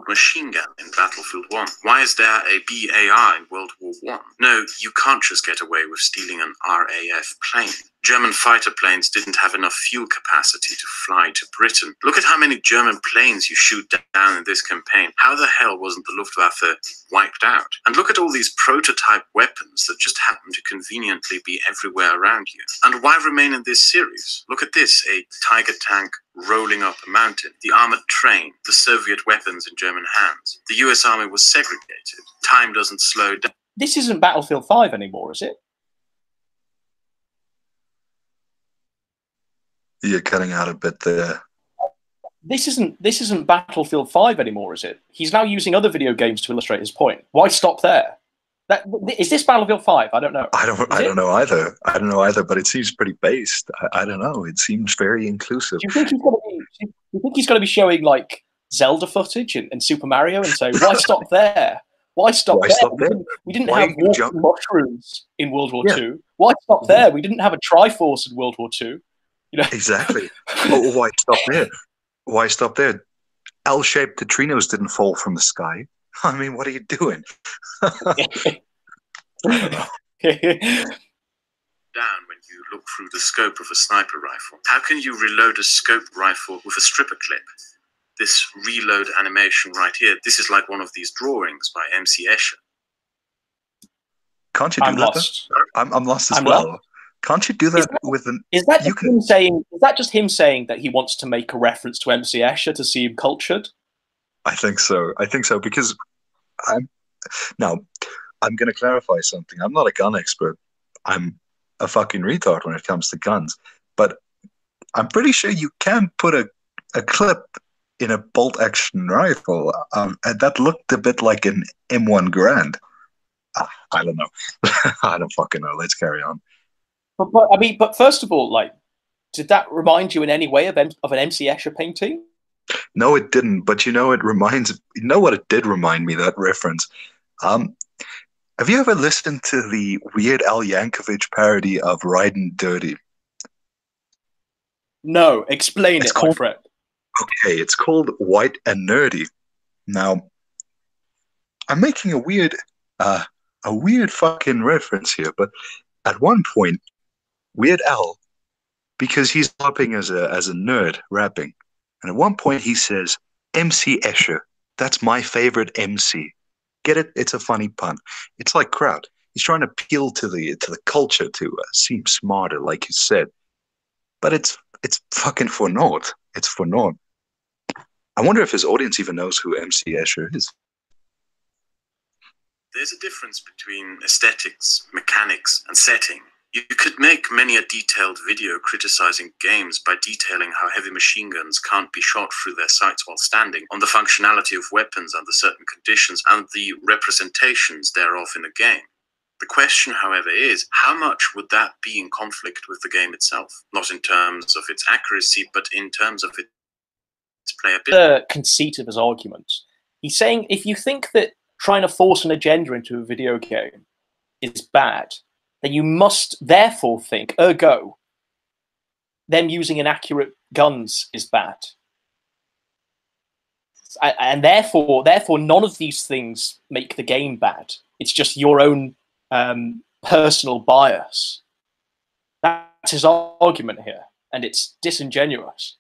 Machine gun in Battlefield 1. Why is there a BAR in World War I? No, you can't just get away with stealing an RAF plane. German fighter planes didn't have enough fuel capacity to fly to Britain. Look at how many German planes you shoot down in this campaign. How the hell wasn't the Luftwaffe wiped out? And look at all these prototype weapons that just happen to conveniently be everywhere around you. And why remain in this series? Look at this, a Tiger tank rolling up a mountain, the armored train, the Soviet weapons in German hands. The US Army was segregated. Time doesn't slow down. This isn't Battlefield 5 anymore, is it? You're cutting out a bit there. This isn't Battlefield 5 anymore, is it? He's now using other video games to illustrate his point. Why stop there? Is this Battlefield 5? I don't know. I don't know either. I don't know either, but it seems pretty based. I don't know. It seems very inclusive. Do you think he's going to be showing like Zelda footage and Super Mario and say, why stop there? Why stop there? We didn't have walking mushrooms in World War II. Why stop there? We didn't have a Triforce in World War II. You know? Exactly. Why stop there? Why stop there? L-shaped neutrinos didn't fall from the sky. I mean, what are you doing? Down when you look through the scope of a sniper rifle. How can you reload a scope rifle with a stripper clip? This reload animation right here, this is like one of these drawings by MC Escher. Can't you do that? Lost. I'm lost as well. Lost. Can't you do that with an? Is that him saying? Is that just him saying that he wants to make a reference to MC Escher to seem cultured? I think so. Because I'm going to clarify something. I'm not a gun expert. I'm a fucking retard when it comes to guns. But I'm pretty sure you can put a clip in a bolt action rifle, and that looked a bit like an M1 Garand. I don't know. I don't fucking know. Let's carry on. But first of all, like, did that remind you in any way of an MC Escher painting? No, it didn't. But you know what it did remind me, that reference? Have you ever listened to the Weird Al Yankovic parody of Ridin' Dirty? No, explain it, my friend. Okay, it's called White and Nerdy. Now, I'm making a weird fucking reference here, but at one point, Weird Al, because he's rapping as a nerd rapping, and at one point he says, MC Escher, that's my favorite MC. Get it? It's a funny pun. It's like Kraut. He's trying to appeal to the culture to seem smarter, like you said. But it's fucking for naught. It's for naught. I wonder if his audience even knows who MC Escher is. There's a difference between aesthetics, mechanics, and setting. You could make many a detailed video criticizing games by detailing how heavy machine guns can't be shot through their sights while standing, on the functionality of weapons under certain conditions, and the representations thereof in a game. The question, however, is how much would that be in conflict with the game itself? Not in terms of its accuracy, but in terms of its play a bit. The conceit of his arguments. He's saying if you think that trying to force an agenda into a video game is bad, then you must therefore think, ergo, them using inaccurate guns is bad. And therefore none of these things make the game bad. It's just your own personal bias. That's his argument here, and it's disingenuous.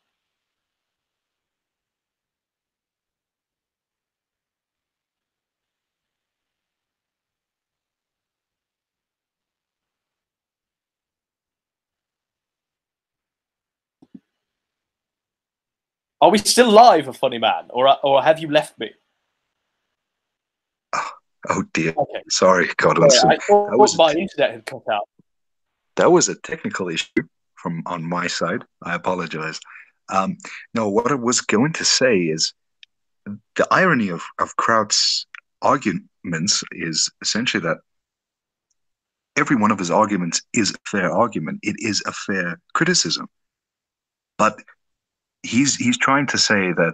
Are we still live, a funny man, or have you left me? Oh dear. Okay. Sorry, Godwinson. I thought my internet had cut out. That was a technical issue on my side. I apologize. No, what I was going to say is the irony of Kraut's arguments is essentially that every one of his arguments is a fair argument. It is a fair criticism. But he's trying to say that,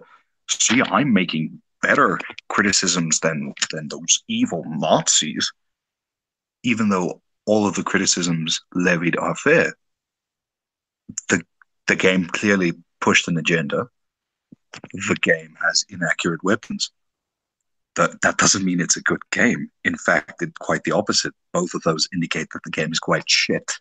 see, I'm making better criticisms than those evil Nazis, even though all of the criticisms levied are fair. The game clearly pushed an agenda. The game has inaccurate weapons. That doesn't mean it's a good game. In fact, it's quite the opposite. Both of those indicate that the game is quite shit.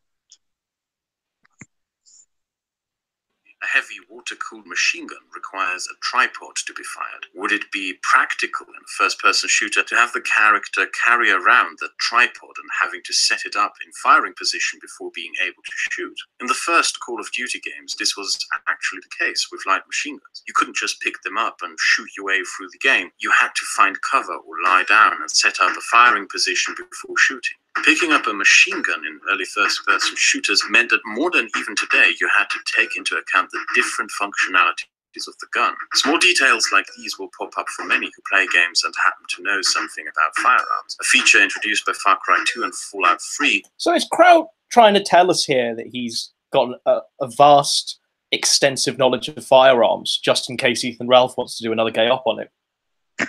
A heavy water-cooled machine gun requires a tripod to be fired. Would it be practical in a first-person shooter to have the character carry around the tripod and having to set it up in firing position before being able to shoot? In the first Call of Duty games, this was actually the case with light machine guns. You couldn't just pick them up and shoot your way through the game. You had to find cover or lie down and set up a firing position before shooting. Picking up a machine gun in early first-person shooters meant that more than even today, you had to take into account the different functionalities of the gun. Small details like these will pop up for many who play games and happen to know something about firearms. A feature introduced by Far Cry 2 and Fallout 3. So is Kraut trying to tell us here that he's got a vast, extensive knowledge of firearms, just in case Ethan Ralph wants to do another gay op on him?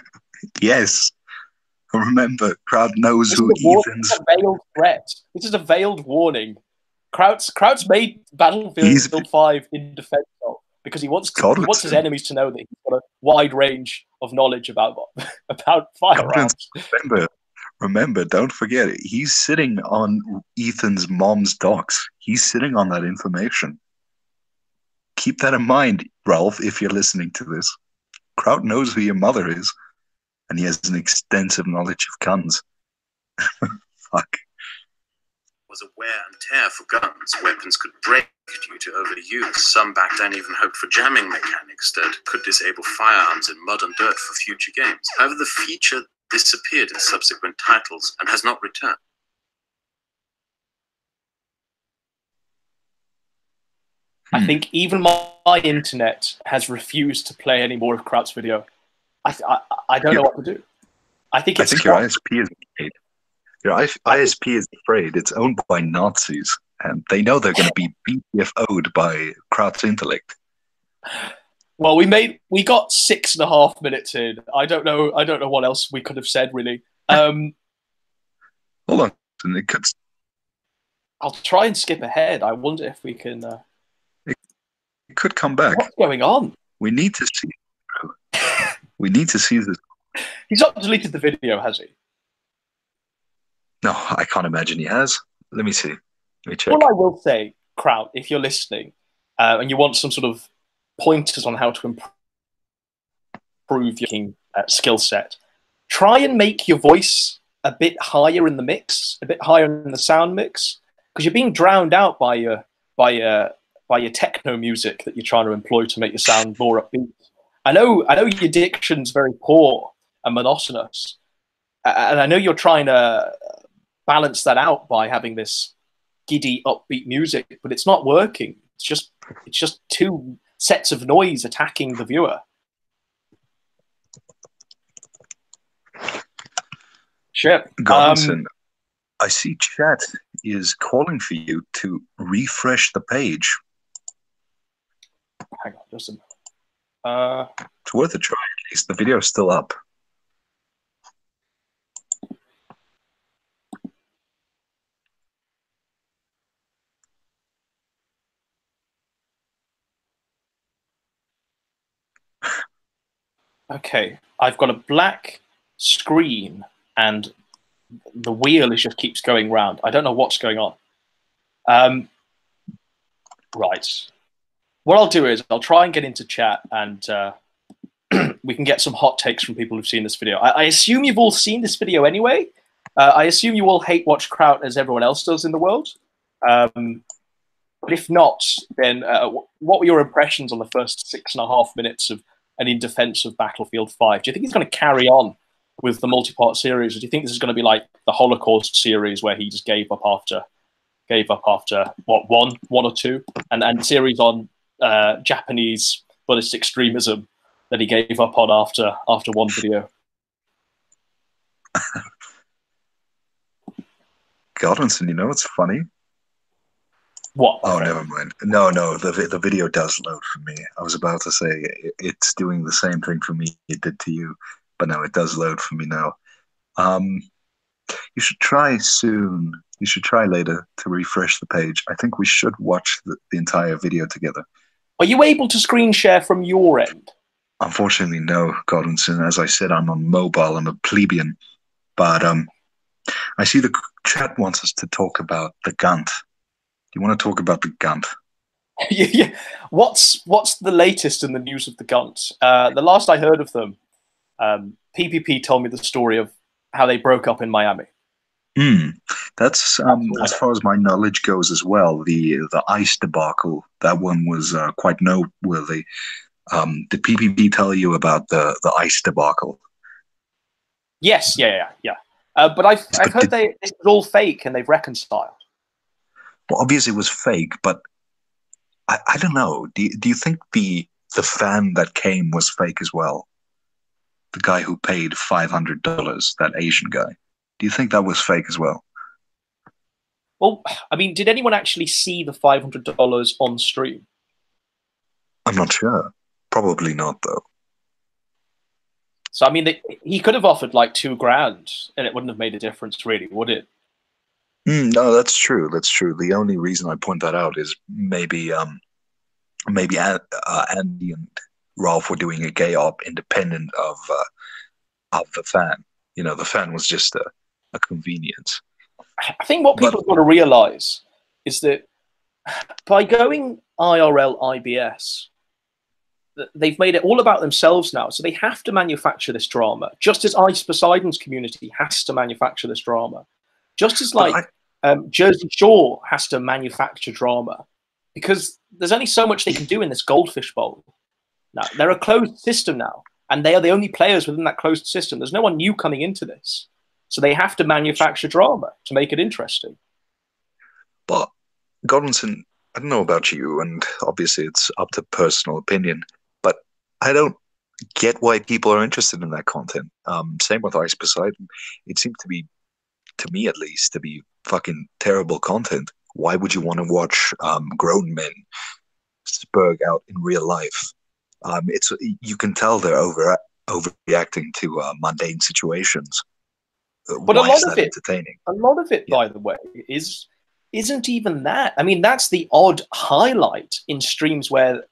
Yes. Remember, Kraut knows who Ethan's... This is a veiled threat. This is a veiled warning. Kraut's made Battlefield 5 in defense of, because he wants his enemies to know that he's got a wide range of knowledge about firearms. Remember, don't forget, he's sitting on Ethan's mom's docs. He's sitting on that information. Keep that in mind, Ralph, if you're listening to this. Kraut knows who your mother is. And he has an extensive knowledge of guns. Fuck. Was a wear and tear for guns. Weapons could break due to overuse. Some back then even hoped for jamming mechanics that could disable firearms in mud and dirt for future games. However, the feature disappeared in subsequent titles and has not returned. I think even my internet has refused to play any more of Kraut's video. I don't know what to do. I think your ISP is afraid. Your ISP is afraid. It's owned by Nazis, and they know they're going to be BTFO'd by Kraut's intellect. Well, we got 6.5 minutes in. I don't know what else we could have said, really. Hold on. I'll try and skip ahead. I wonder if we can... It could come back. What's going on? We need to see... We need to see this. He's not deleted the video, has he? No, I can't imagine he has. Let me see. Let me check. All I will say, Kraut, if you're listening and you want some sort of pointers on how to improve your skill set, try and make your voice a bit higher in the mix, a bit higher in the sound mix, because you're being drowned out by your techno music that you're trying to employ to make your sound more upbeat. I know your diction's very poor and monotonous, and I know you're trying to balance that out by having this giddy, upbeat music, but it's not working. It's just two sets of noise attacking the viewer. Shit. Godwinson, I see chat is calling for you to refresh the page. Hang on, just a minute. It's worth a try, at least. The video's still up. Okay, I've got a black screen and the wheel just keeps going round. I don't know what's going on. Right. What I'll do is I'll try and get into chat and we can get some hot takes from people who've seen this video. I assume you've all seen this video anyway. I assume you all hate watch Kraut as everyone else does in the world. But if not, then what were your impressions on the first 6.5 minutes of an In Defense of Battlefield 5? Do you think he's going to carry on with the multi-part series, or do you think this is going to be like the Holocaust series where he just gave up after what, one or two, and series on Japanese Buddhist extremism that he gave up on after one video? Godwinson, you know what's funny? What? Oh, never mind. No, the video does load for me. I was about to say it's doing the same thing for me it did to you, but no, it does load for me now. You should try soon. You should try later to refresh the page. I think we should watch the entire video together. Are you able to screen share from your end? Unfortunately, no, Godwinson. As I said, I'm on mobile. I'm a plebeian. But I see the chat wants us to talk about the Gunt. Do you want to talk about the Gunt? Yeah. What's the latest in the news of the Gunt? The last I heard of them, PPP told me the story of how they broke up in Miami. That's as far as my knowledge goes as well. The ice debacle, that one was quite noteworthy. Did PPP tell you about the ice debacle? Yes, yeah. But I've heard it's all fake and they've reconciled. Well, obviously it was fake, but I don't know. Do you think the fan that came was fake as well? The guy who paid $500, that Asian guy. Do you think that was fake as well? Well, I mean, did anyone actually see the $500 on stream? I'm not sure. Probably not, though. So, I mean, he could have offered like $2,000 and it wouldn't have made a difference, really, would it? No, that's true. That's true. The only reason I point that out is maybe Andy and Ralph were doing a gay op independent of the fan. You know, the fan was just a convenience. I think what people have got to realize is that by going IRL IBS, they've made it all about themselves now. So they have to manufacture this drama, just as Ice Poseidon's community has to manufacture this drama, just as Jersey Shore has to manufacture drama, because there's only so much they can do in this goldfish bowl. Now they're a closed system now, and they are the only players within that closed system. There's no one new coming into this. So they have to manufacture drama to make it interesting. But, Godwinson, I don't know about you, and obviously it's up to personal opinion, but I don't get why people are interested in that content. Same with Ice Poseidon. It seemed to be, to me at least, to be fucking terrible content. Why would you want to watch grown men spurg out in real life? You can tell they're overreacting to mundane situations. But why is that entertaining? A lot of it, by the way, isn't even that. I mean, that's the odd highlight in streams where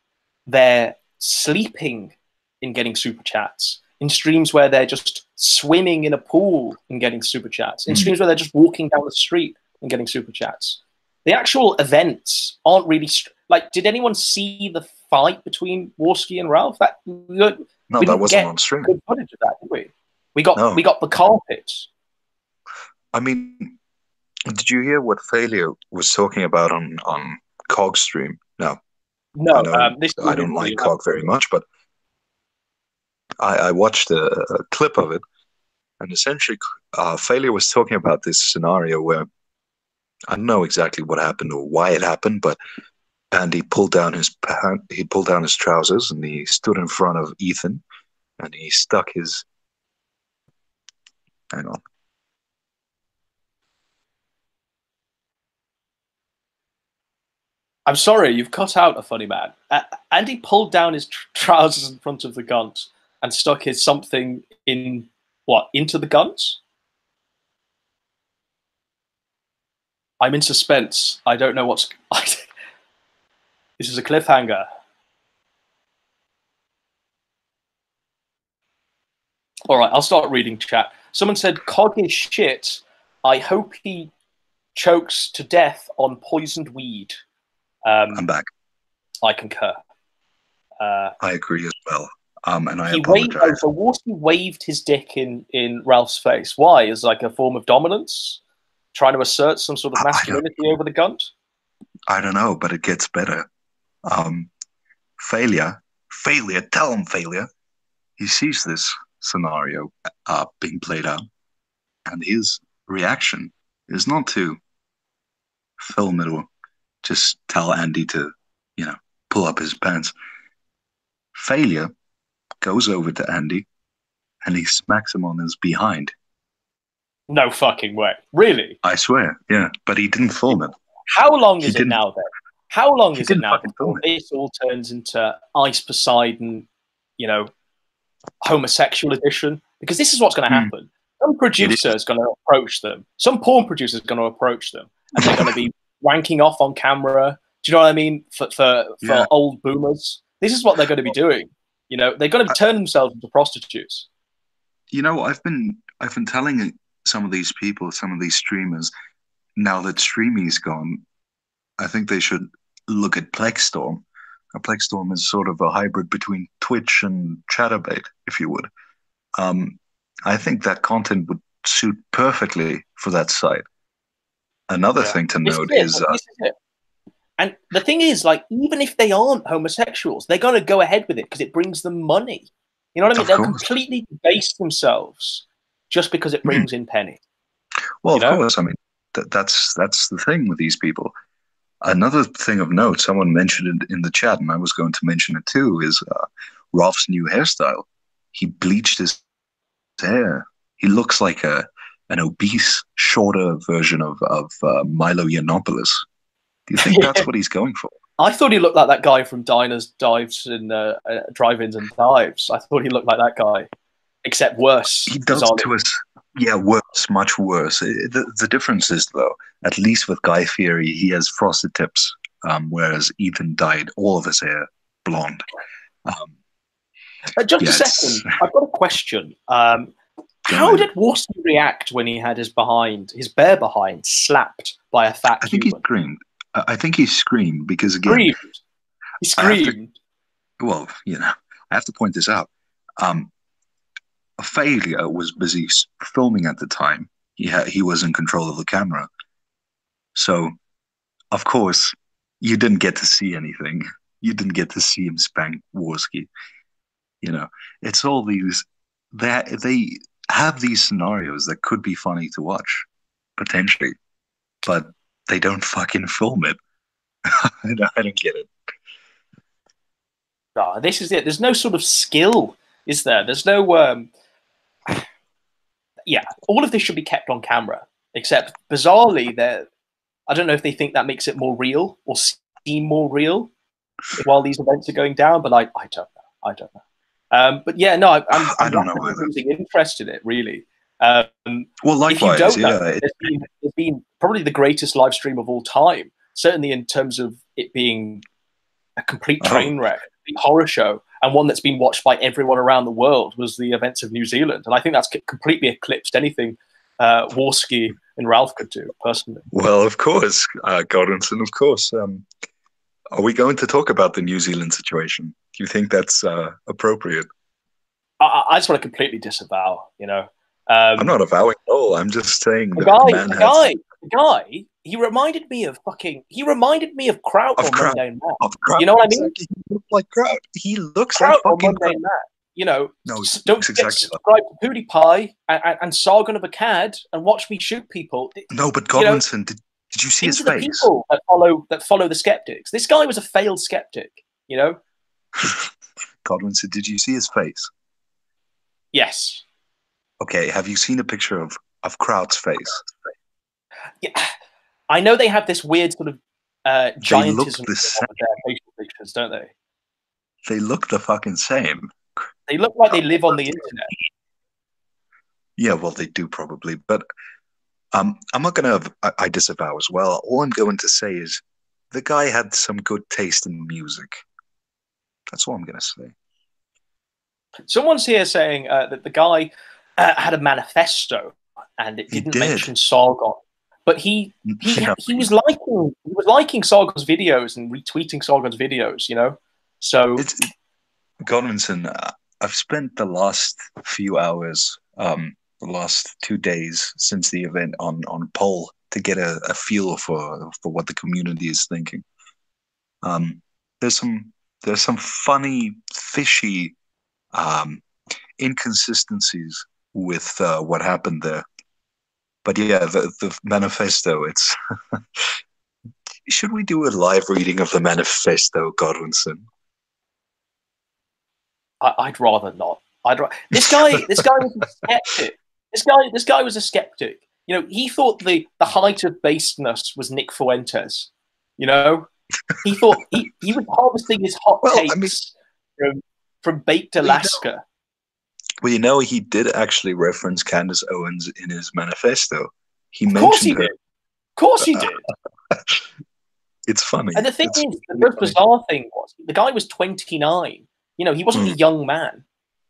they're sleeping in getting super chats, in streams where they're just swimming in a pool and getting super chats, in streams where they're just walking down the street and getting super chats. The actual events aren't really like. Did anyone see the fight between Warski and Ralph? No, that wasn't on stream. Good footage of that, did we? We got the carpets. I mean, did you hear what Failure was talking about on COG stream? No. I don't like COG very much, but I watched a clip of it, and essentially Failure was talking about this scenario where I don't know exactly what happened or why it happened, but Andy pulled down his trousers and he stood in front of Ethan and he stuck his hang on. I'm sorry, you've cut out a funny man. Andy pulled down his trousers in front of the guns and stuck his something in, what, into the guns? I'm in suspense. I don't know what's... This is a cliffhanger. All right, I'll start reading chat. Someone said, Cog is shit. I hope he chokes to death on poisoned weed. I'm back. I concur. I agree as well. And I apologize. So Warski waved his dick in Ralph's face. Why? As like a form of dominance? Trying to assert some sort of masculinity over the gunt? I don't know, but it gets better. Failure, tell him failure. He sees this scenario being played out, and his reaction is not to film it or just tell Andy to, pull up his pants. Failure goes over to Andy and he smacks him on his behind. No fucking way. Really? I swear, yeah. But he didn't film it. How long is it now, then? How long is it now before this all turns into Ice Poseidon, homosexual edition? Because this is what's going to happen. Some producer is going to approach them. Some porn producer is going to approach them. And they're going to be wanking off on camera. Do you know what I mean? For old boomers. This is what they're going to be doing. They're going to turn themselves into prostitutes. I've been telling some of these people, some of these streamers, now that streaming's gone, I think they should look at Plexstorm. Plexstorm is sort of a hybrid between Twitch and Chatterbait, if you would. I think that content would suit perfectly for that site. Another thing to note is... And the thing is, even if they aren't homosexuals, they're going to go ahead with it because it brings them money. You know what I mean? They'll completely debase themselves just because it brings in penny. Well, of course. I mean, that's the thing with these people. Another thing of note, someone mentioned it in the chat, and I was going to mention it too, is Rolf's new hairstyle. He bleached his hair. He looks like an obese, shorter version of Milo Yiannopoulos. Do you think that's what he's going for? I thought he looked like that guy from Diners, Dives, and Drive-Ins and Dives. I thought he looked like that guy, except worse. He does to us. Yeah, worse, much worse. The difference is, though, at least with Guy Fieri, he has frosted tips, whereas Ethan dyed all of his hair blonde. Just a second. I've got a question. How did Warski react when he had his bare behind, slapped by a fat I think human? he screamed. I think he screamed because, again... He screamed. I have to point this out. Failure was busy filming at the time. He was in control of the camera. So, of course, you didn't get to see anything. You didn't get to see him spank Warski. It's all these... They have these scenarios that could be funny to watch, potentially, but they don't fucking film it. I don't get it. Oh, this is it. There's no sort of skill, is there? There's no... all of this should be kept on camera, except bizarrely, I don't know if they think that makes it more real or seem more real while these events are going down, but I don't know. But yeah, no, I don't know. I'm losing interest in it, really. Well, likewise, if you don't know, there's been probably the greatest live stream of all time, certainly in terms of it being a complete train wreck, a complete horror show, and one that's been watched by everyone around the world, was the events of New Zealand. And I think that's completely eclipsed anything Warski and Ralph could do, personally. Well, of course, Godwinson, of course. Are we going to talk about the New Zealand situation? Do you think that's appropriate? I just want to completely disavow, I'm not avowing at all. I'm just saying the guy, he reminded me of Kraut on Monday Night. You know what I mean? Exactly. He looks like Kraut. He looks Kraut like fucking Monday Night. No, don't forget to subscribe to PewDiePie and Sargon of Akkad and watch me shoot people. No, but Godwinson, did you see his face? People that follow the skeptics. This guy was a failed skeptic, Godwinson, did you see his face? Yes. Okay, have you seen a picture of Kraut's face? Yeah, I know they have this weird sort of giantism on their facial pictures, don't they? They look the fucking same. They look like they live on the internet. Yeah, well, they do probably, but I'm not going to. I disavow as well. All I'm going to say is the guy had some good taste in music. That's all I'm going to say. Someone's here saying that the guy had a manifesto and it didn't mention Sargon, but he was liking Sargon's videos and retweeting Sargon's videos, you know. So, Godwinson, I've spent the last few hours, the last 2 days since the event on poll to get a feel for what the community is thinking. There's some funny, fishy inconsistencies with what happened there. But yeah, the manifesto, it's... Should we do a live reading of the manifesto, Godwinson? I'd rather not. This guy was a skeptic. This guy was a skeptic. You know, he thought the height of baseness was Nick Fuentes. You know, he thought he was harvesting his hot takes from baked Alaska. Well, you know, he did actually reference Candace Owens in his manifesto. He mentioned her. Of course he did. It's funny. And the thing is, the most bizarre thing was the guy was 29. You know, he wasn't a young man.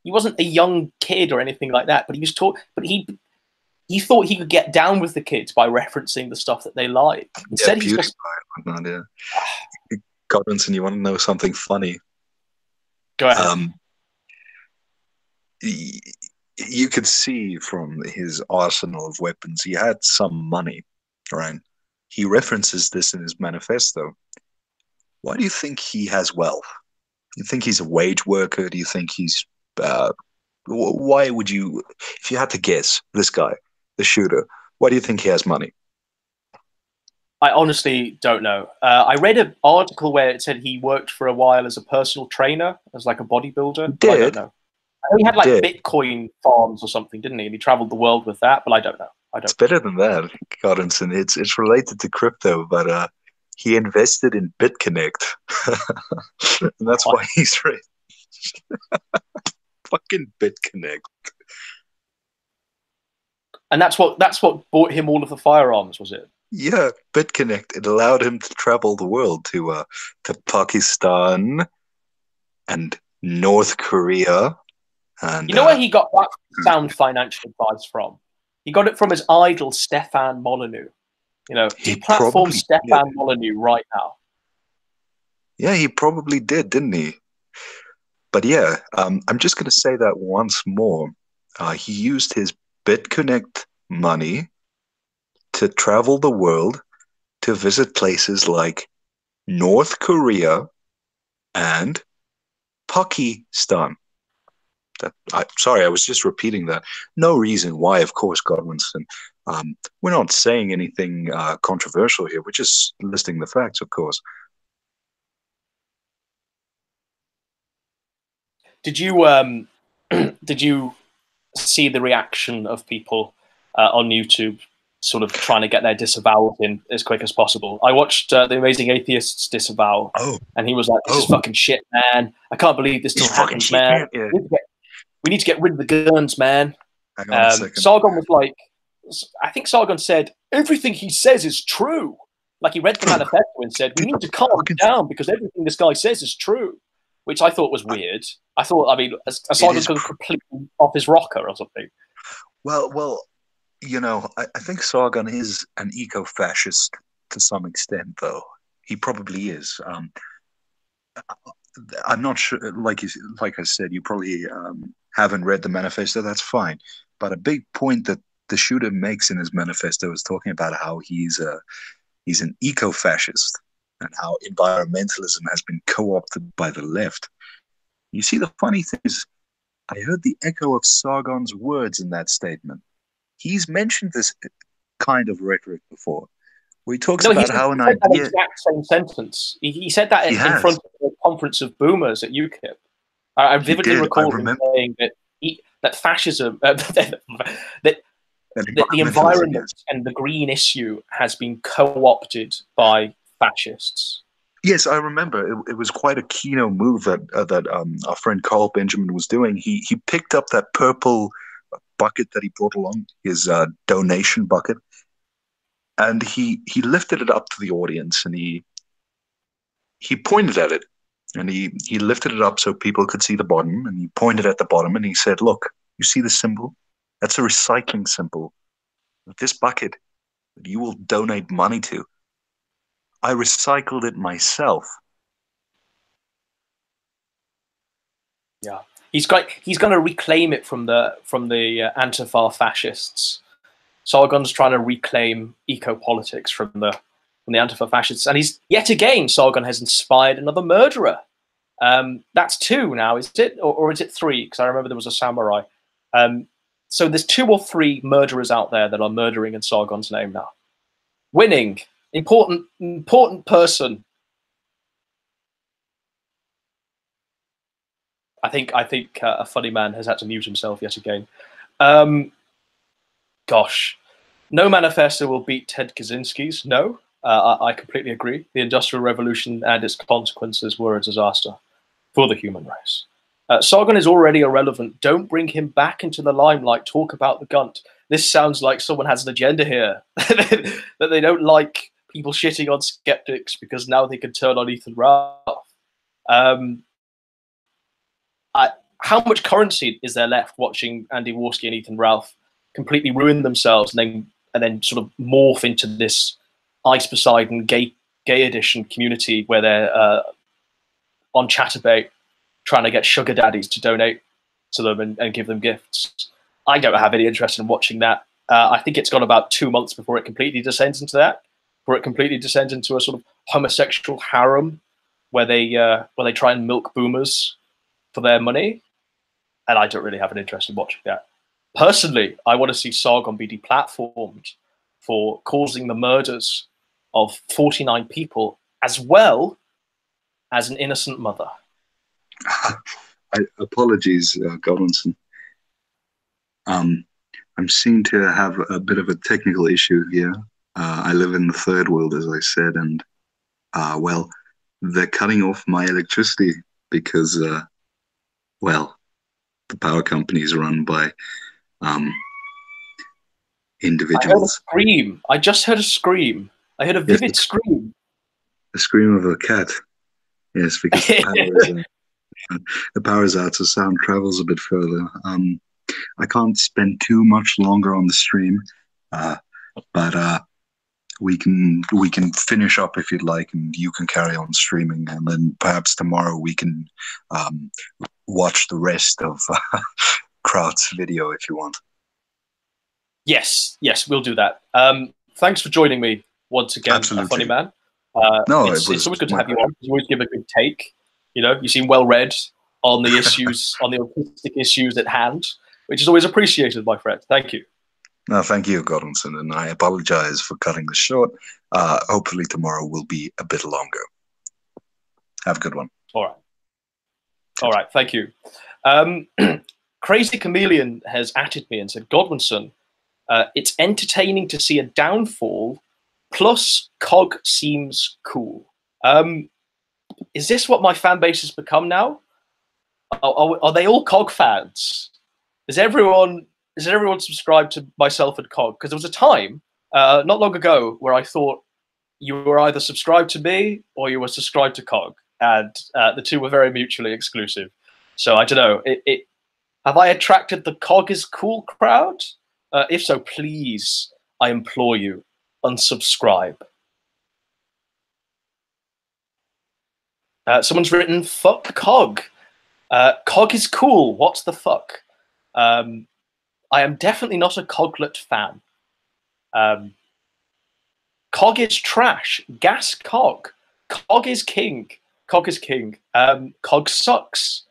He wasn't a young kid or anything like that. But he was he thought he could get down with the kids by referencing the stuff that they like. Instead, he's just... Godwinson, you want to know something funny? Go ahead. You could see from his arsenal of weapons, he had some money, right? He references this in his manifesto. Why do you think he has wealth? You think he's a wage worker? Do you think he's... why would you... If you had to guess, this guy, the shooter, why do you think he has money? I honestly don't know. I read an article where it said he worked for a while as a personal trainer, as like a bodybuilder. I don't know. He had like Bitcoin farms or something, didn't he? And he traveled the world with that, but I don't know. It's better than that, Godwinson. It's related to crypto, but he invested in BitConnect, and that's why he's rich. Fucking BitConnect. And that's what bought him all of the firearms, was it? Yeah, BitConnect. It allowed him to travel the world to Pakistan and North Korea. And you know where he got that sound financial advice from? He got it from his idol, Stefan Molyneux. You know, he platformed Stefan Molyneux right now. Yeah, he probably did, didn't he? But yeah, I'm just going to say that once more. He used his BitConnect money to travel the world to visit places like North Korea and Pakistan. Sorry, I was just repeating that. No reason why, of course, Godwinson. We're not saying anything controversial here. We're just listing the facts, of course. Did you see the reaction of people on YouTube, sort of trying to get their disavowal in as quick as possible? I watched The Amazing Atheist's disavowal, and he was like, "This is fucking shit, man. I can't believe this still happens, man. Yeah. We need to get rid of the guns, man." Sargon was like, I think Sargon said, everything he says is true. Like, he read the manifesto and said, we need to calm down because everything this guy says is true, which I thought was weird. I thought, I mean, Sargon's gone completely off his rocker or something. Well, you know, I think Sargon is an eco-fascist to some extent, though. He probably is. I'm not sure. Like I said, you probably haven't read the manifesto. That's fine. But a big point that the shooter makes in his manifesto is talking about how he's an eco-fascist and how environmentalism has been co-opted by the left. You see, the funny thing is, I heard the echo of Sargon's words in that statement. He's mentioned this kind of rhetoric before, where he talks about how an idea... That exact same sentence. He said that in front of a conference of boomers at UKIP. I vividly recall him saying that fascism, that the environment and the green issue has been co-opted by fascists. Yes, I remember. It was quite a keynote move that our friend Carl Benjamin was doing. He picked up that purple bucket that he brought along, his donation bucket, and he lifted it up to the audience, and he pointed at it, and he lifted it up so people could see the bottom, and he pointed at the bottom, and he said, "Look, you see the symbol? That's a recycling symbol. This bucket that you will donate money to, I recycled it myself." Yeah, he's going to reclaim it from the Antifa fascists. Sargon's trying to reclaim eco-politics from the Antifa fascists, and he's yet again, Sargon has inspired another murderer. That's 2 now, is it, or is it 3? Because I remember there was a samurai. So there's 2 or 3 murderers out there that are murdering in Sargon's name now. Winning, important person. I think a funny man has had to mute himself yet again. Gosh, no manifesto will beat Ted Kaczynski's. No, I completely agree. The Industrial Revolution and its consequences were a disaster for the human race. Sargon is already irrelevant. Don't bring him back into the limelight. Talk about the Gunt. This sounds like someone has an agenda here, that they don't like people shitting on skeptics because now they can turn on Ethan Ralph. How much currency is there left watching Andy Warski and Ethan Ralph completely ruin themselves and then sort of morph into this Ice Poseidon gay edition community where they're on Chatterbait trying to get sugar daddies to donate to them and give them gifts? I don't have any interest in watching that. I think it's got about 2 months before it completely descends into that, where it completely descends into a sort of homosexual harem where they try and milk boomers for their money. And I don't really have an interest in watching that. Personally, I want to see Sargon be deplatformed for causing the murders of 49 people, as well as an innocent mother. Apologies, Godwinson. I'm seem to have a bit of a technical issue here. I live in the third world, as I said, and well, they're cutting off my electricity because, well, the power company is run by individuals. I heard a scream. I just heard a scream. I heard a vivid scream. The scream of a cat. Yes, because the power is out, so sound travels a bit further. I can't spend too much longer on the stream, but we can finish up if you'd like, and you can carry on streaming, and then perhaps tomorrow we can watch the rest of Kraut's video if you want. Yes, we'll do that. Thanks for joining me once again, Funny Man. No, it's always good to have you on. You always give a good take. You know, you seem well read on the issues, on the autistic issues at hand, which is always appreciated, my friend. Thank you. No, thank you, Godwinson, and I apologize for cutting this short. Hopefully tomorrow will be a bit longer. Have a good one. All right, thank you. Crazy Chameleon has added me and said, Godwinson, it's entertaining to see a downfall, plus COG seems cool. Is this what my fan base has become now? Are they all COG fans? Is everyone subscribed to myself and COG? Because there was a time, not long ago, where I thought you were either subscribed to me or you were subscribed to COG, and the two were very mutually exclusive. So I don't know. Have I attracted the COG is cool crowd? If so, please, I implore you, unsubscribe. Someone's written, fuck COG. COG is cool. What the fuck? I am definitely not a Coglet fan. COG is trash. Gas COG. COG is king. COG is king. COG sucks.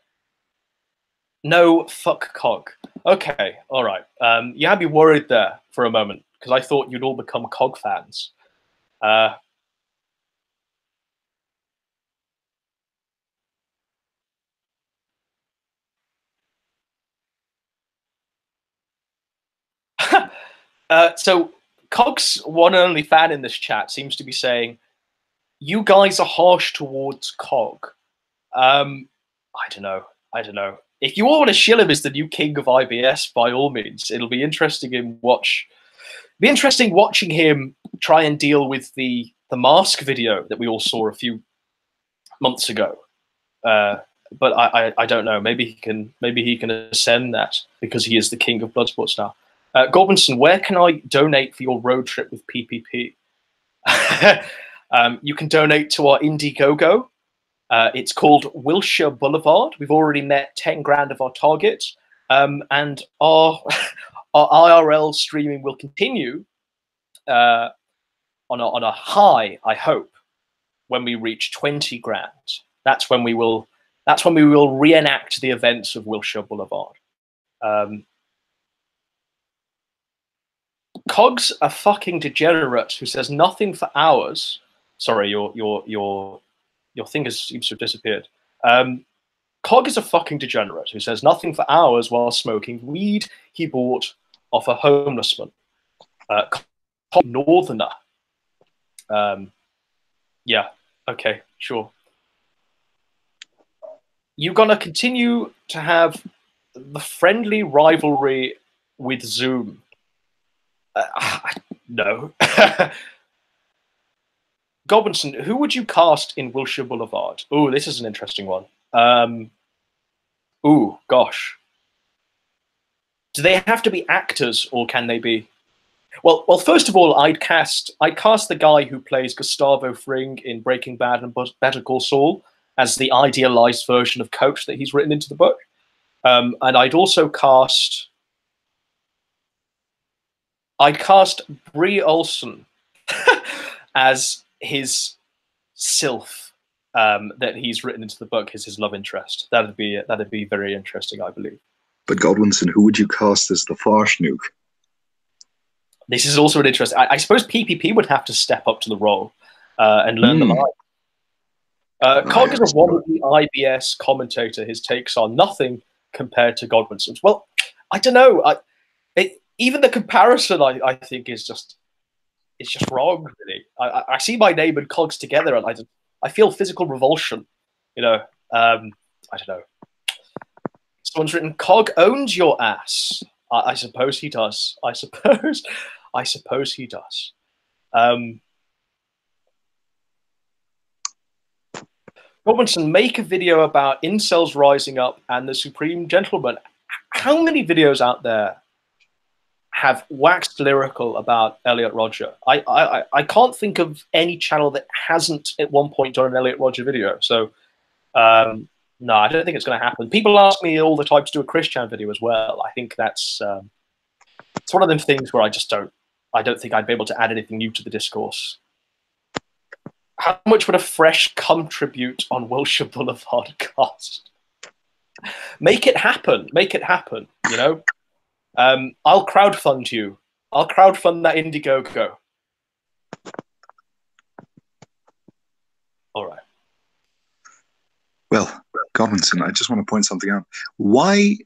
No, fuck COG. Okay, all right. You had me worried there for a moment because I thought you'd all become COG fans. So COG's one and only fan in this chat seems to be saying, you guys are harsh towards Cog. I don't know. If you all want to shill him as the new king of IBS, by all means, it'll be interesting watching him try and deal with the mask video that we all saw a few months ago. But I don't know. Maybe he can ascend that because he is the king of Bloodsports now. Gorbinson, where can I donate for your road trip with PPP? You can donate to our Indiegogo. It's called Wilshire Boulevard. We've already met 10 grand of our target, and our IRL streaming will continue on a high, I hope, when we reach 20 grand. That's when we will reenact the events of Wilshire Boulevard. Cog's a fucking degenerate who says nothing for hours. Sorry, your thing seems to have disappeared. Cog is a fucking degenerate who says nothing for hours while smoking weed he bought off a homeless man. Northerner. Yeah, okay, sure. You're gonna continue to have the friendly rivalry with Zoom. No. Gobinson, who would you cast in Wilshire Boulevard? Oh, this is an interesting one. Oh, gosh. Do they have to be actors, or can they be? Well, first of all, I'd cast the guy who plays Gustavo Fring in Breaking Bad and Better Call Saul as the idealized version of Coach that he's written into the book. And I'd also cast Brie Olson as his sylph that he's written into the book as his love interest. That'd be very interesting, I believe. But Godwinson, who would you cast as the Farsnook? This is also an interest. I suppose PPP would have to step up to the role and learn the line. Cog is a wannabe IBS commentator. His takes are nothing compared to Godwinson's. Well, I don't know. Even the comparison, I think, is just wrong. Really, I see my name and Cogs together, and I feel physical revulsion. You know, I don't know. Someone's written, "Cog owns your ass." I suppose he does. I suppose he does. Robinson, make a video about incels rising up and the Supreme Gentleman. How many videos out there have waxed lyrical about Elliot Rodger? I can't think of any channel that hasn't at one point done an Elliot Rodger video. So no, I don't think it's going to happen. People ask me all the time to do a Chris-chan video as well. I think that's it's one of them things where I don't think I'd be able to add anything new to the discourse. How much would a fresh cum tribute on Wilshire Boulevard cost? Make it happen. Make it happen. You know, I'll crowdfund you. I'll crowdfund that Indiegogo. All right. Well, Godwinson, I just want to point something out. Why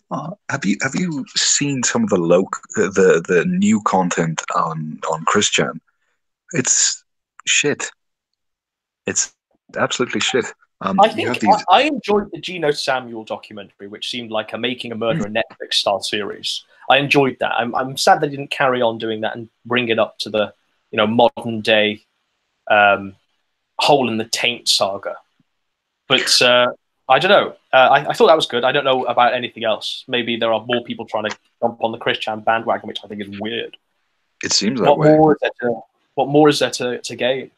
have you seen some of the new content on Chris-chan? It's shit. It's absolutely shit. I think I enjoyed the Gino Samuel documentary, which seemed like a Making a Murderer Netflix style series. I enjoyed that. I'm sad they didn't carry on doing that and bring it up to the modern day Hole in the Taint saga. But I don't know. I thought that was good. I don't know about anything else. Maybe there are more people trying to jump on the Chris-chan bandwagon, which I think is weird. It seems that way. What more is there to gain?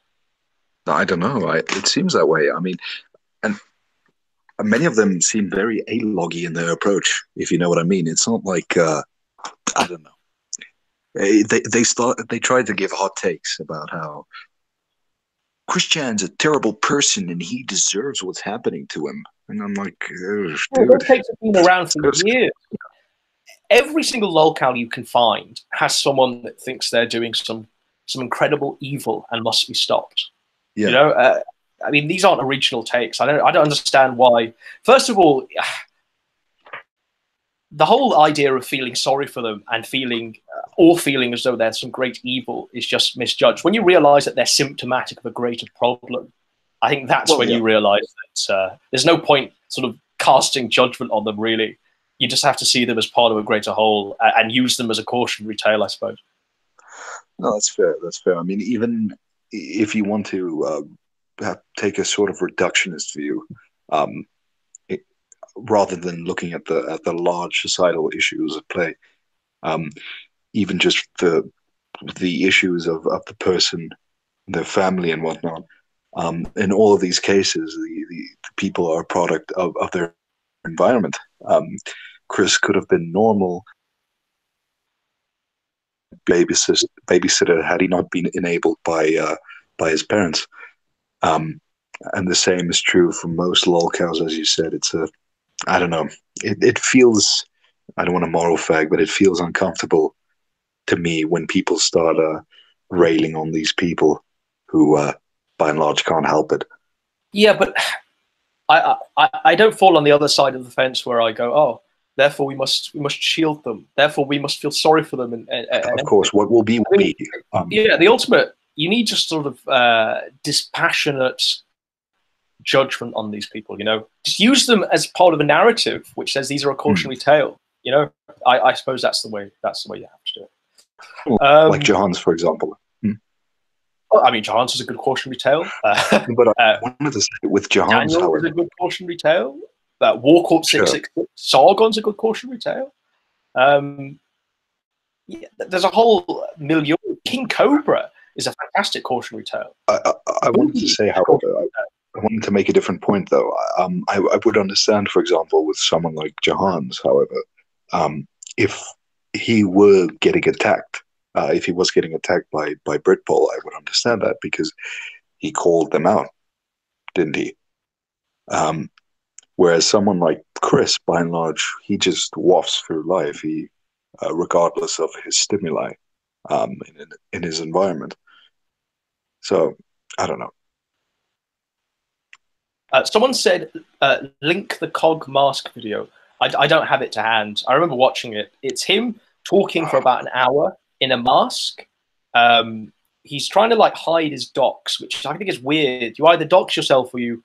I don't know. It seems that way. I mean, and many of them seem very A-loggy in their approach, if you know what I mean. It's not like I don't know. They tried to give hot takes about how Chris-chan's a terrible person and he deserves what's happening to him. And I'm like, dude. Those takes have been around for years. Every single lolcow you can find has someone that thinks they're doing some incredible evil and must be stopped. Yeah. You know, I mean, these aren't original takes. I don't understand why. First of all, the whole idea of feeling sorry for them and feeling as though there's some great evil is just misjudged. When you realize that they're symptomatic of a greater problem, I think that's when you realise that there's no point sort of casting judgment on them, really. You just have to see them as part of a greater whole and use them as a cautionary tale, I suppose. No, that's fair. That's fair. I mean, even if you want to take a sort of reductionist view, rather than looking at the large societal issues at play, even just the issues of the person, their family, and whatnot. In all of these cases, the people are a product of their environment. Chris could have been normal babysitter had he not been enabled by his parents. And the same is true for most lolcows, as you said. It's I don't know. It feels, I don't want to moral fag, but it feels uncomfortable to me when people start railing on these people who, by and large, can't help it. Yeah, but I don't fall on the other side of the fence where I go, oh, therefore we must shield them. Therefore we must feel sorry for them. And of course, what will be will be. Yeah, the ultimate. You need just sort of dispassionate judgment on these people. You know, just use them as part of a narrative which says these are a cautionary tale. You know, I suppose that's the way you have to do it. Like Johannes, for example. Well, I mean, Johannes is a good cautionary tale. But I wanted to say with Johannes, Daniel is a good cautionary tale. Warcorp 666, Sargon's a good cautionary tale. Yeah, there's a whole million. King Cobra is a fantastic cautionary tale. I wanted to say, however, I wanted to make a different point, though. I would understand, for example, with someone like Johannes, however, if he were getting attacked, if he was getting attacked by Britpol, I would understand that because he called them out, didn't he? Whereas someone like Chris, by and large, he just wafts through life, regardless of his stimuli in his environment. So, I don't know. Someone said, link the Cog mask video. I don't have it to hand. I remember watching it. It's him talking for about an hour in a mask. He's trying to like hide his docs, which I think is weird. You either dox yourself or you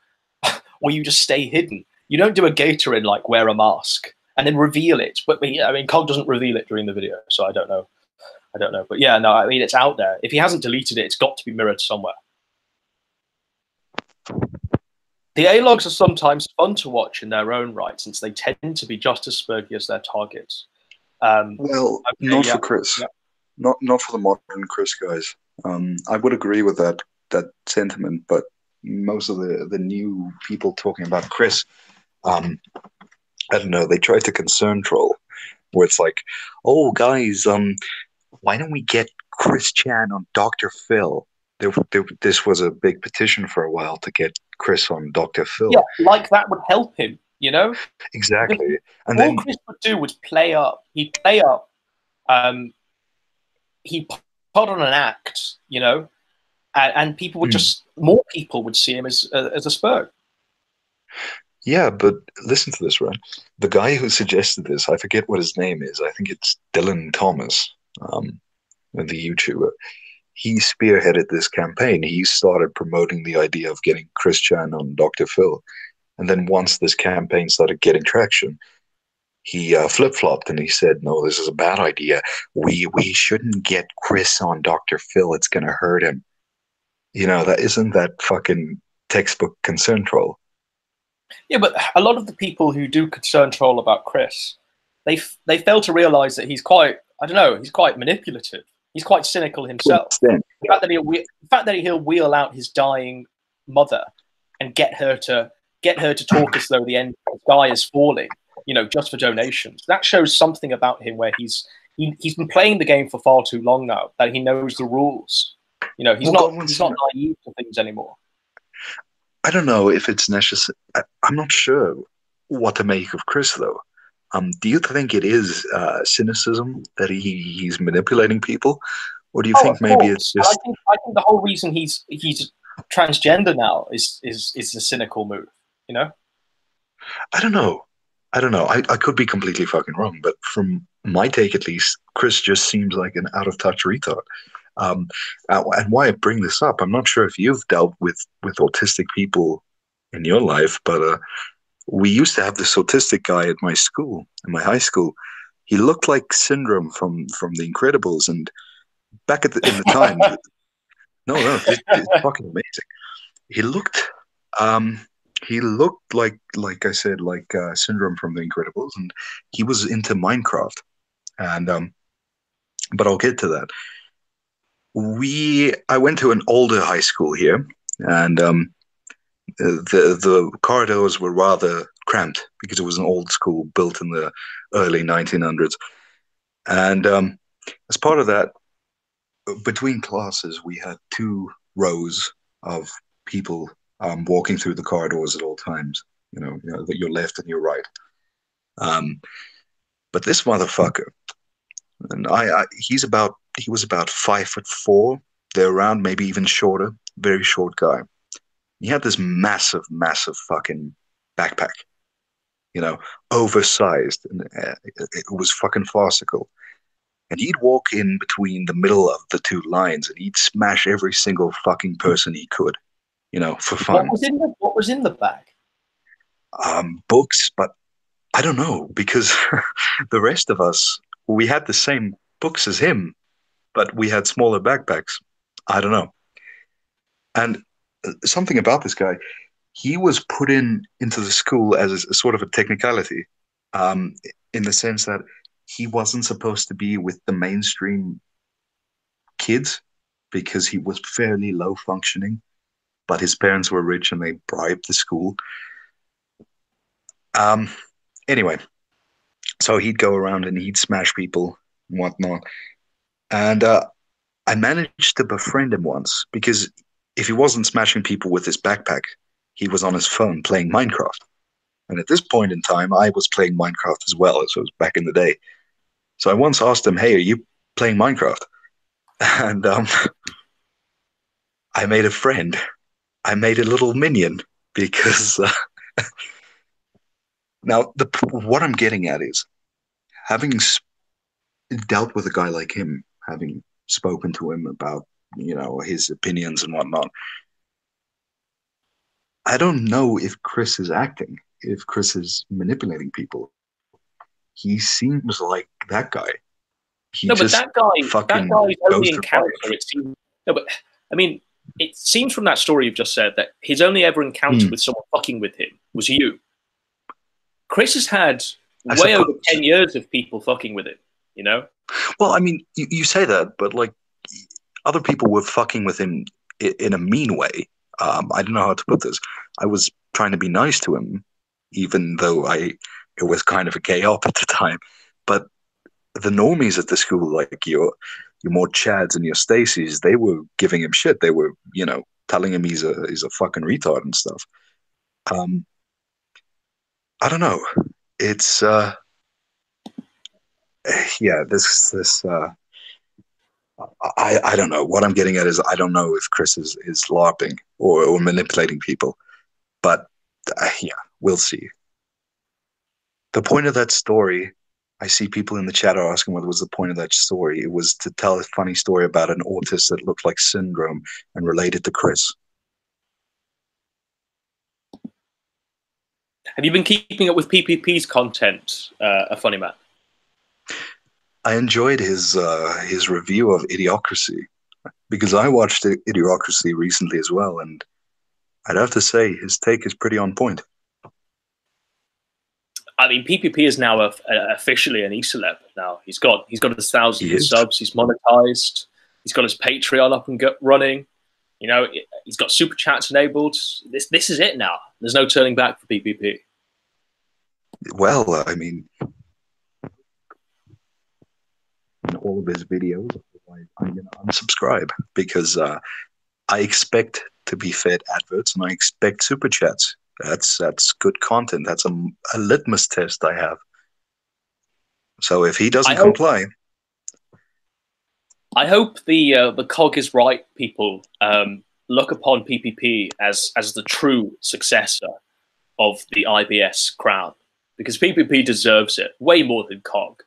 just stay hidden. You don't do a gator in like wear a mask and then reveal it. But I mean, Cog doesn't reveal it during the video, so I don't know. But yeah, no, I mean, it's out there. If he hasn't deleted it, it's got to be mirrored somewhere. The A-logs are sometimes fun to watch in their own right, since they tend to be just as spurgy as their targets. Well, not for Chris. Yeah. Not for the modern Chris guys. I would agree with that sentiment, but most of the new people talking about Chris, I don't know, they try to concern troll, where it's like, oh, guys, why don't we get Chris Chan on Dr. Phil? This was a big petition for a while to get Chris on Dr. Phil. Yeah, like that would help him, you know? Exactly. And all Chris would do was play up. He'd play up. He'd put on an act, you know, and people would more people would see him as a spurg. Yeah, but listen to this, right? The guy who suggested this, I forget what his name is. I think it's Dylan Thomas, the YouTuber. He spearheaded this campaign. He started promoting the idea of getting Chris Chan on Dr. Phil. And then once this campaign started getting traction, he flip-flopped and he said, no, this is a bad idea. We shouldn't get Chris on Dr. Phil. It's going to hurt him. You know, isn't that fucking textbook concern troll? Yeah, but a lot of the people who do concern troll about Chris, they fail to realize that he's quite, I don't know, he's quite manipulative. He's quite cynical himself. The fact that he'll wheel out his dying mother and get her to talk as though the end of the sky is falling, you know, just for donations. That shows something about him where he's been playing the game for far too long now, that he knows the rules. You know, he's not naive to things anymore. I don't know if it's necessary. I'm not sure what to make of Chris, though. Do you think it is cynicism that he's manipulating people, or do you think maybe it's just? I think the whole reason he's transgender now is a cynical move. You know. I don't know. I could be completely fucking wrong, but from my take at least, Chris just seems like an out of touch retard. And why I bring this up, I'm not sure if you've dealt with autistic people in your life, but we used to have this autistic guy at my school, in my high school. He looked like Syndrome from The Incredibles, and back in the time, no, it's fucking amazing. He looked like I said, like Syndrome from The Incredibles, and he was into Minecraft. And but I'll get to that. I went to an older high school here, and the corridors were rather cramped because it was an old school built in the early 1900s. And as part of that, between classes, we had two rows of people walking through the corridors at all times. Your left and your right. But this motherfucker, and he was about 5'4", there around, maybe even shorter, very short guy. He had this massive, massive fucking backpack, oversized, and it was fucking farcical. And he'd walk in between the middle of the two lines, and he'd smash every single fucking person he could, for fun. What was in the bag? Books, but I don't know, because the rest of us, we had the same books as him, but we had smaller backpacks. I don't know. And something about this guy, he was put into the school as a sort of a technicality, in the sense that he wasn't supposed to be with the mainstream kids because he was fairly low functioning, but his parents were rich and they bribed the school. Anyway, so he'd go around and he'd smash people and whatnot. And I managed to befriend him once, because if he wasn't smashing people with his backpack, he was on his phone playing Minecraft. And at this point in time, I was playing Minecraft as well, so it was back in the day. So I once asked him, "Hey, are you playing Minecraft?" And I made a friend. I made a little minion, because now what I'm getting at is, having dealt with a guy like him, having spoken to him about his opinions and whatnot, I don't know if Chris is acting, if Chris is manipulating people. He seems like that guy. But that guy's only encounter, it seems. No, but I mean, it seems from that story you've just said that his only ever encounter with someone fucking with him was you. Chris has had way over 10 years of people fucking with him, Well, I mean, you say that, but like, other people were fucking with him in a mean way. I don't know how to put this. I was trying to be nice to him, even though it was kind of a gay op at the time. But the normies at the school, like your more Chads and your Stacys, they were giving him shit. They were, telling him he's a fucking retard and stuff. I don't know. It's this. I don't know. What I'm getting at is, I don't know if Chris is LARPing or manipulating people, but yeah, we'll see. The point of that story, I see people in the chat are asking what was the point of that story. It was to tell a funny story about an autist that looked like Syndrome and related to Chris. Have you been keeping up with PPP's content, a funny man? I enjoyed his review of Idiocracy, because I watched Idiocracy recently as well, and I'd have to say his take is pretty on point. I mean, PPP is now officially an e-celeb now. He's got his 1,000 subs. He's monetized. He's got his Patreon up and running. He's got super chats enabled. This is it now. There's no turning back for PPP. Well, I mean, in all of his videos, I'm going to unsubscribe, because I expect to be fed adverts and I expect super chats. That's good content. That's a litmus test I have. So if he doesn't comply, I hope the cog is right. People look upon PPP as the true successor of the IBS crown, because PPP deserves it way more than cog.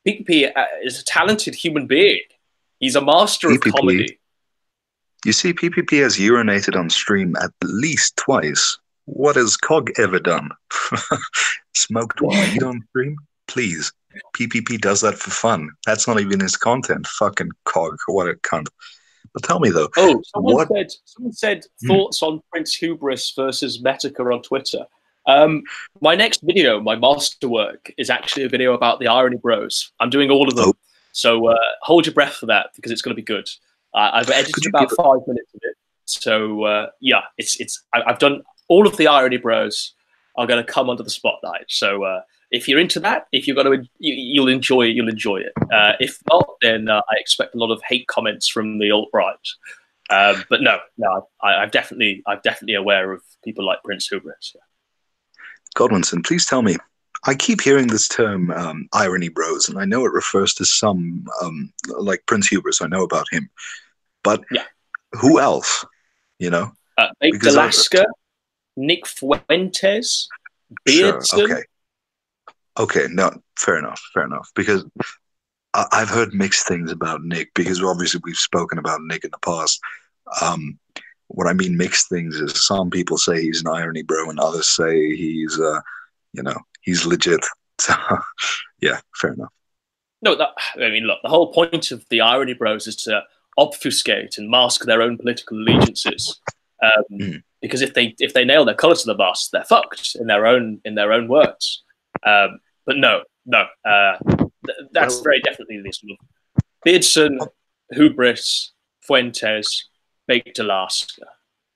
PPP is a talented human being. He's a master of comedy. You see, PPP has urinated on stream at least twice. What has Cog ever done? Smoked weed on stream? Please. PPP does that for fun. That's not even his content. Fucking Cog. What a cunt. But tell me, though. Oh, someone said thoughts on Prince Hubris versus Metica on Twitter. My next video, my masterwork, is actually a video about the Irony Bros. I'm doing all of them. So hold your breath for that, because it's going to be good. I've edited about 5 minutes of it. So yeah, I've done all of the Irony Bros are going to come under the spotlight. So if you're into that, if you're going to, you'll enjoy it. You'll enjoy it. If not, then I expect a lot of hate comments from the alt-right. But no, I'm definitely aware of people like Prince Hubris. Yeah. Godwinson, please tell me. I keep hearing this term, Irony Bros, and I know it refers to some, like Prince Hubris. I know about him. But who else? You know? Baked Alaska, Nick Fuentes, Beardson. Sure, okay, no, fair enough. Because I've heard mixed things about Nick, because obviously we've spoken about Nick in the past. What I mean mixed things is some people say he's an irony bro and others say he's, he's legit. So, yeah, fair enough. No, I mean, look, the whole point of the Irony Bros is to obfuscate and mask their own political allegiances. Because if they nail their colour to the mast, they're fucked in their own words. But no, that's very definitely the sort of Beardson, Hubris, Fuentes, Baked Alaska.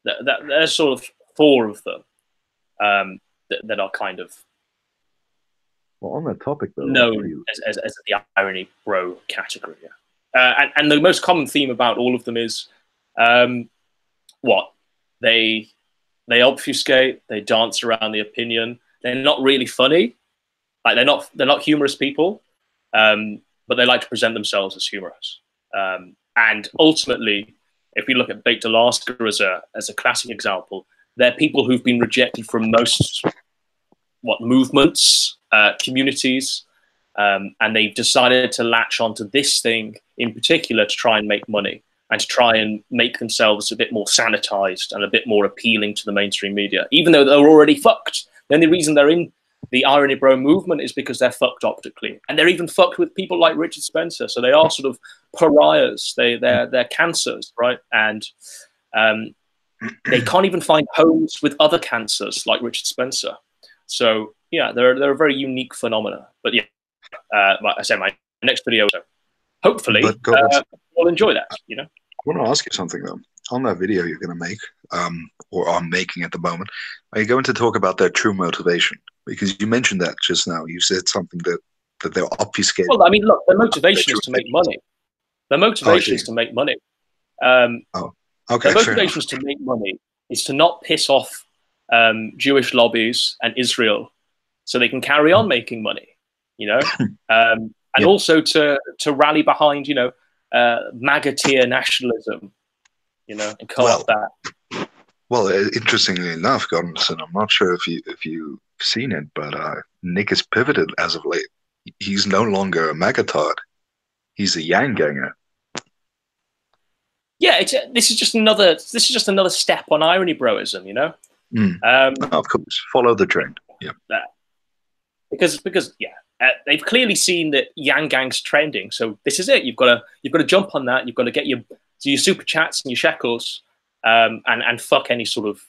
There's sort of four of them that are kind of on that topic though, known as the Irony Bro category. Yeah. And the most common theme about all of them is what they obfuscate, they dance around the opinion. They're not really funny, like they're not humorous people, but they like to present themselves as humorous. And ultimately, if we look at Baked Alaska as a classic example, they're people who've been rejected from most movements, communities, and they've decided to latch onto this thing in particular to try and make money and to try and make themselves a bit more sanitized and a bit more appealing to the mainstream media, even though they're already fucked. The only reason they're in the Irony Bro movement is because they're fucked optically, and they're even fucked with people like Richard Spencer. So they are sort of pariahs. They're cancers, right? And they can't even find homes with other cancers like Richard Spencer. So yeah, they're a very unique phenomena. But yeah, like I said, my next video. So hopefully, we'll enjoy that. You know, I want to ask you something though. On that video you're going to make, or are making at the moment, are you going to talk about their true motivation? Because you mentioned that just now. You said something that they're obfuscating. Well, I mean, look, their motivation is to make money. Their motivation is to make money. Okay. Their motivation is to make money. Is to not piss off Jewish lobbies and Israel, so they can carry on making money. You know, and also to rally behind, MAGA tier nationalism. You know, and co-opt that. Well, interestingly enough, Godwinson, I'm not sure if you've seen it, but Nick has pivoted as of late. He's no longer a megatard; he's a yang ganger. Yeah, this is just another step on irony broism, you know. Of course, follow the trend. Yeah, because they've clearly seen that yang gang's trending, so this is it. You've got to jump on that. You've got to get your super chats and your shekels, and fuck any sort of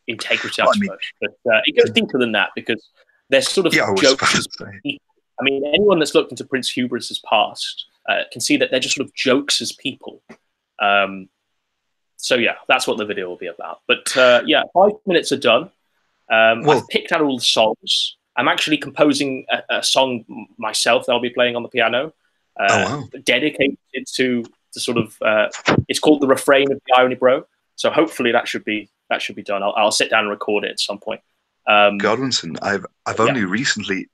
integrity, I suppose. But it goes deeper than that, because they're sort of jokes. I mean, anyone that's looked into Prince Hubris's past can see that they're just sort of jokes as people. So yeah, that's what the video will be about. But 5 minutes are done. I've picked out all the songs. I'm actually composing a song myself that I'll be playing on the piano, dedicated to the sort of it's called the refrain of the Irony Bro. So hopefully that should be done. I'll sit down and record it at some point. Godwinson, I've only recently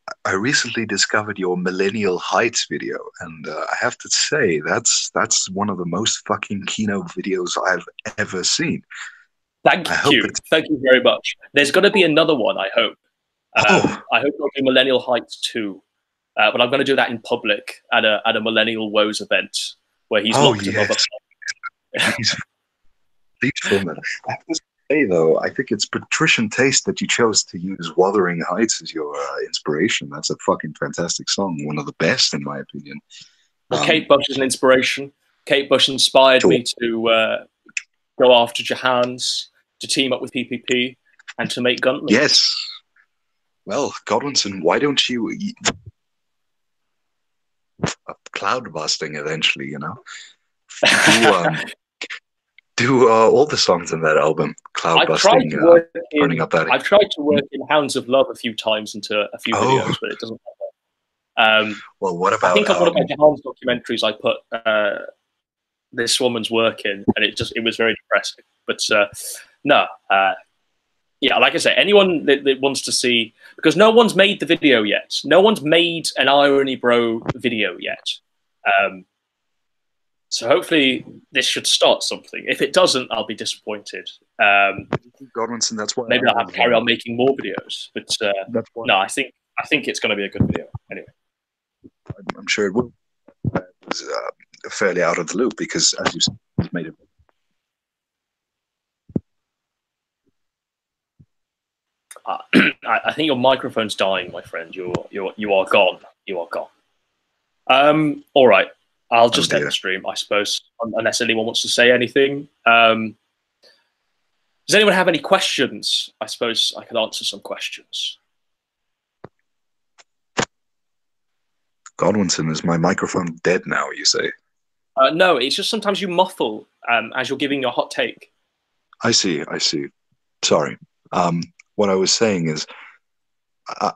discovered your Millennial Heights video, and I have to say that's one of the most fucking keynote videos I've ever seen. Thank you very much. There's going to be another one, I hope. I hope they'll do Millennial Heights 2, but I'm going to do that in public at a Millennial Woes event. where he's locked above a Please film it. I have to say, though, I think it's patrician taste that you chose to use Wuthering Heights as your inspiration. That's a fucking fantastic song. One of the best, in my opinion. Well, Kate Bush is an inspiration. Kate Bush inspired me to go after Jahans, to team up with PPP, and to make Guntley. Yes. Well, Godwinson, why don't you cloud busting eventually, you know? Do all the songs in that album, cloud busting, burning up that. I've tried to work in Hounds of Love a few times into a few videos, but it doesn't happen. Well, what about? I think on one of my Jahans documentaries, I put this woman's work in, and it was very depressing. But no, yeah, like I say, anyone that wants to see, because no one's made the video yet. No one's made an Irony Bro video yet. So hopefully this should start something. If it doesn't, I'll be disappointed. Godwinson, that's why maybe I'll have to carry on making more videos. But no, I think it's going to be a good video anyway. I'm sure it will. It was fairly out of the loop because, as you said, it's made it. I think your microphone's dying, my friend. You are gone. You are gone. All right. I'll just end the stream, I suppose, unless anyone wants to say anything. Does anyone have any questions? I suppose I could answer some questions. Godwinson, is my microphone dead now, you say? No, it's just sometimes you muffle as you're giving your hot take. I see. Sorry. What I was saying is,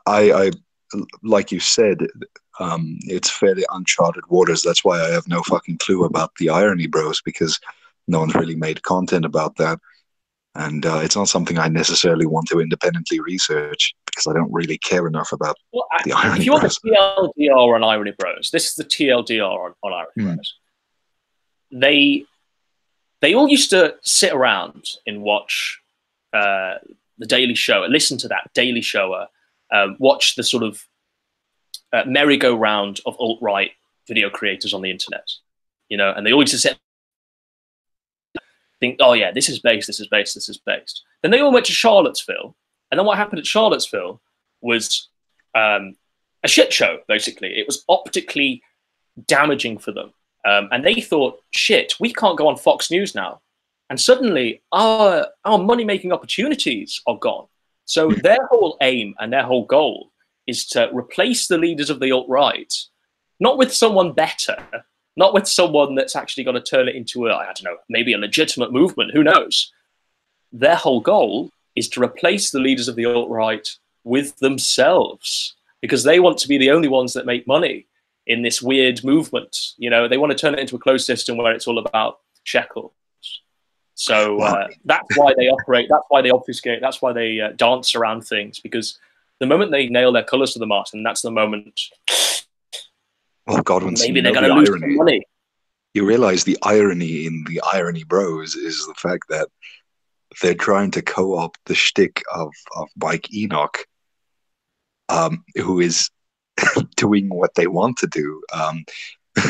I like you said, it's fairly uncharted waters. That's why I have no fucking clue about the Irony Bros, because no one's really made content about that. And it's not something I necessarily want to independently research because I don't really care enough about the Irony Bros. If you want the TLDR on Irony Bros, this is the TLDR on Irony Bros. They all used to sit around and watch the Daily Show, listen to that Daily Show, watch the sort of merry-go-round of alt-right video creators on the internet, you know, and they always just think, oh yeah, this is based. Then they all went to Charlottesville, and then what happened at Charlottesville was a shit show, basically. It was optically damaging for them. And they thought, shit, we can't go on Fox News now. And suddenly our money-making opportunities are gone. So their whole aim and their whole goal is to replace the leaders of the alt-right, not with someone better, not with someone that's actually going to turn it into I don't know, maybe a legitimate movement, who knows? Their whole goal is to replace the leaders of the alt-right with themselves, because they want to be the only ones that make money in this weird movement. You know, they want to turn it into a closed system where it's all about shekels. So that's why they operate, that's why they obfuscate, that's why they dance around things, because the moment they nail their colours to the mast, and that's the moment. Well, Godwinson, maybe they're going to lose some money. You realise the irony in the Irony Bros is the fact that they're trying to co-opt the shtick of Mike Enoch, who is doing what they want to do,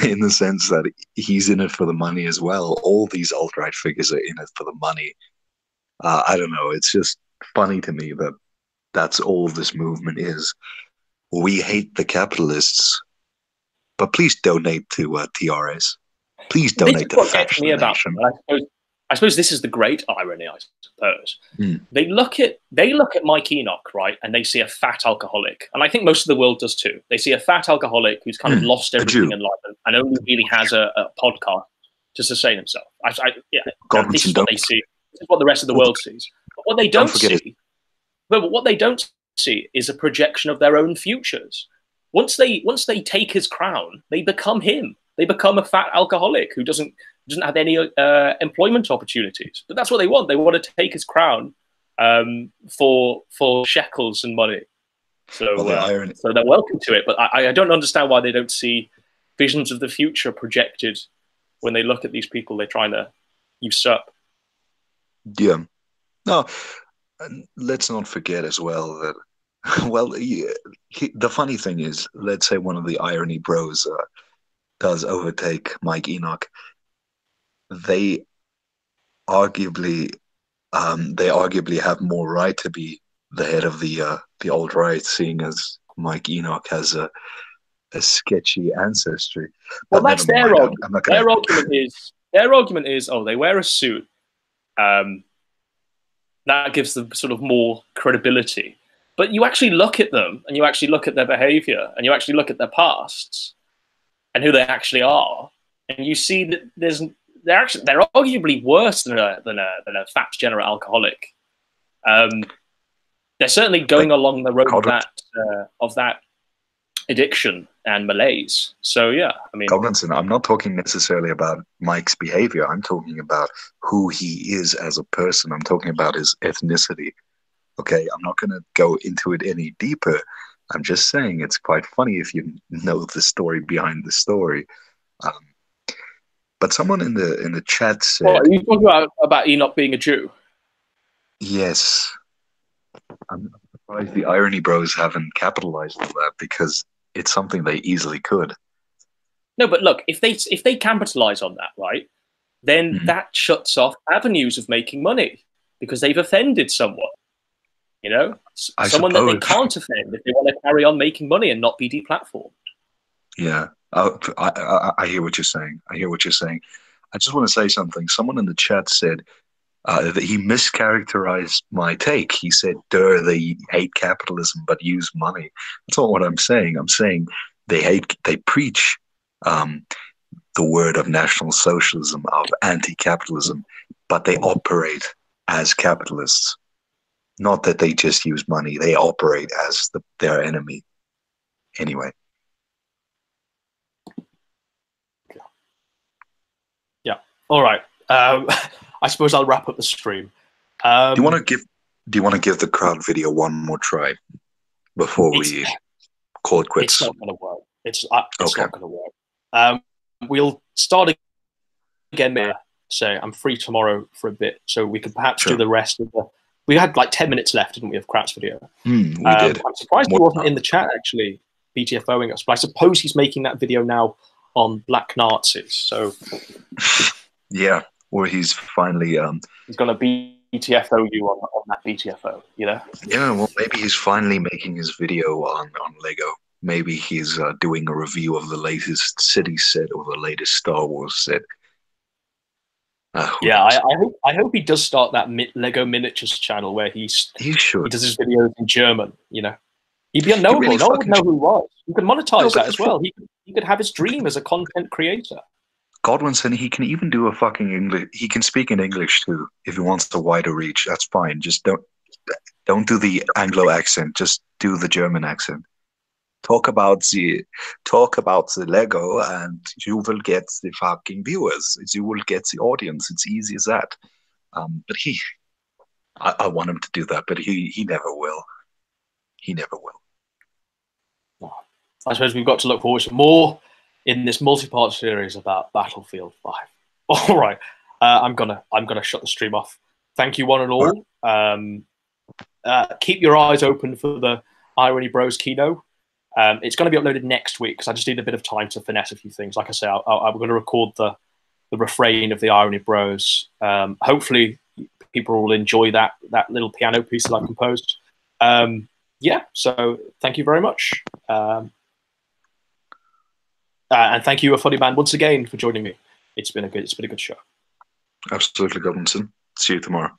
in the sense that he's in it for the money as well. All these alt-right figures are in it for the money. I don't know. It's just funny to me that that's all this movement is. We hate the capitalists, but please donate to TRS. Please donate to Fashion Nation. I suppose this is the great irony, I suppose. They look at Mike Enoch, right, and they see a fat alcoholic. And I think most of the world does too. They see a fat alcoholic who's kind of lost everything in life and only really has a podcast to sustain himself. This is what they see. This is what the rest of the world sees. But what they don't see... But what they don't see is a projection of their own futures. Once they take his crown, they become him. They become a fat alcoholic who doesn't have any employment opportunities. But that's what they want. They want to take his crown for shekels and money. So, so they're welcome to it. But I don't understand why they don't see visions of the future projected when they look at these people they're trying to usurp. Yeah. No. Let's not forget as well that, well, the funny thing is, let's say one of the Irony Bros does overtake Mike Enoch, they arguably have more right to be the head of the alt-right, seeing as Mike Enoch has a sketchy ancestry. Well, that's their argument. Their argument is, oh, they wear a suit. That gives them sort of more credibility. But you actually look at them, and you actually look at their behavior, and you actually look at their pasts, and who they actually are, and you see that they're arguably worse than a fat degenerate alcoholic. They're certainly going along the road of that addiction and malaise. So yeah, I mean, Godwinson, I'm not talking necessarily about Mike's behavior. I'm talking about who he is as a person. I'm talking about his ethnicity. Okay, I'm not going to go into it any deeper. I'm just saying it's quite funny if you know the story behind the story. But someone in the chat said, "What, are you talking about Enoch being a Jew?" Yes. I'm surprised the Irony Bros haven't capitalized on that, because it's something they easily could. No, but look, if they capitalize on that, right, then that shuts off avenues of making money because they've offended someone. You know, someone that they can't offend if they want to carry on making money and not be deplatformed. Yeah, I hear what you're saying. I just want to say something. Someone in the chat said that he mischaracterized my take. He said, they hate capitalism but use money. That's not what I'm saying. I'm saying they preach the word of National Socialism, of anti-capitalism, but they operate as capitalists. Not that they just use money. They operate as their enemy. Anyway. Yeah. All right. I suppose I'll wrap up the stream. Do you want to give the crowd video one more try before we call it quits? It's not going to work. It's not going to work. We'll start again there. Say I'm free tomorrow for a bit, so we could perhaps do the rest of the. We had like 10 minutes left, didn't we, of Krat's video? We did. I'm surprised he wasn't in the chat, actually, BTFOing us. But I suppose he's making that video now on Black Nazis. So yeah, or he's finally... he's going to BTFO you on that BTFO, you know? Yeah, well, maybe he's finally making his video on Lego. Maybe he's doing a review of the latest City set or the latest Star Wars set. Yeah, I hope he does start that Lego Miniatures channel where he does his videos in German. You know, he'd be unknowable. Really no one would know who he was. You could monetize that as well. He could have his dream as a content creator. Godwinson, he can even do a fucking English. He can speak in English too if he wants the wider reach. That's fine. Just don't do the Anglo accent. Just do the German accent. Talk about the Lego, and you will get the fucking viewers. You will get the audience. It's easy as that. But I want him to do that, but he never will. He never will. I suppose we've got to look forward to more in this multi-part series about Battlefield 5. All right, I'm gonna shut the stream off. Thank you, one and all. Keep your eyes open for the Irony Bros keynote. It's going to be uploaded next week because I just need a bit of time to finesse a few things. Like I say, I'm going to record the refrain of the Irony Bros. Hopefully, people will enjoy that little piano piece that I composed. Yeah, so thank you very much, and thank you, A Funny Man, once again for joining me. It's been a good show. Absolutely, Godwinson. See you tomorrow.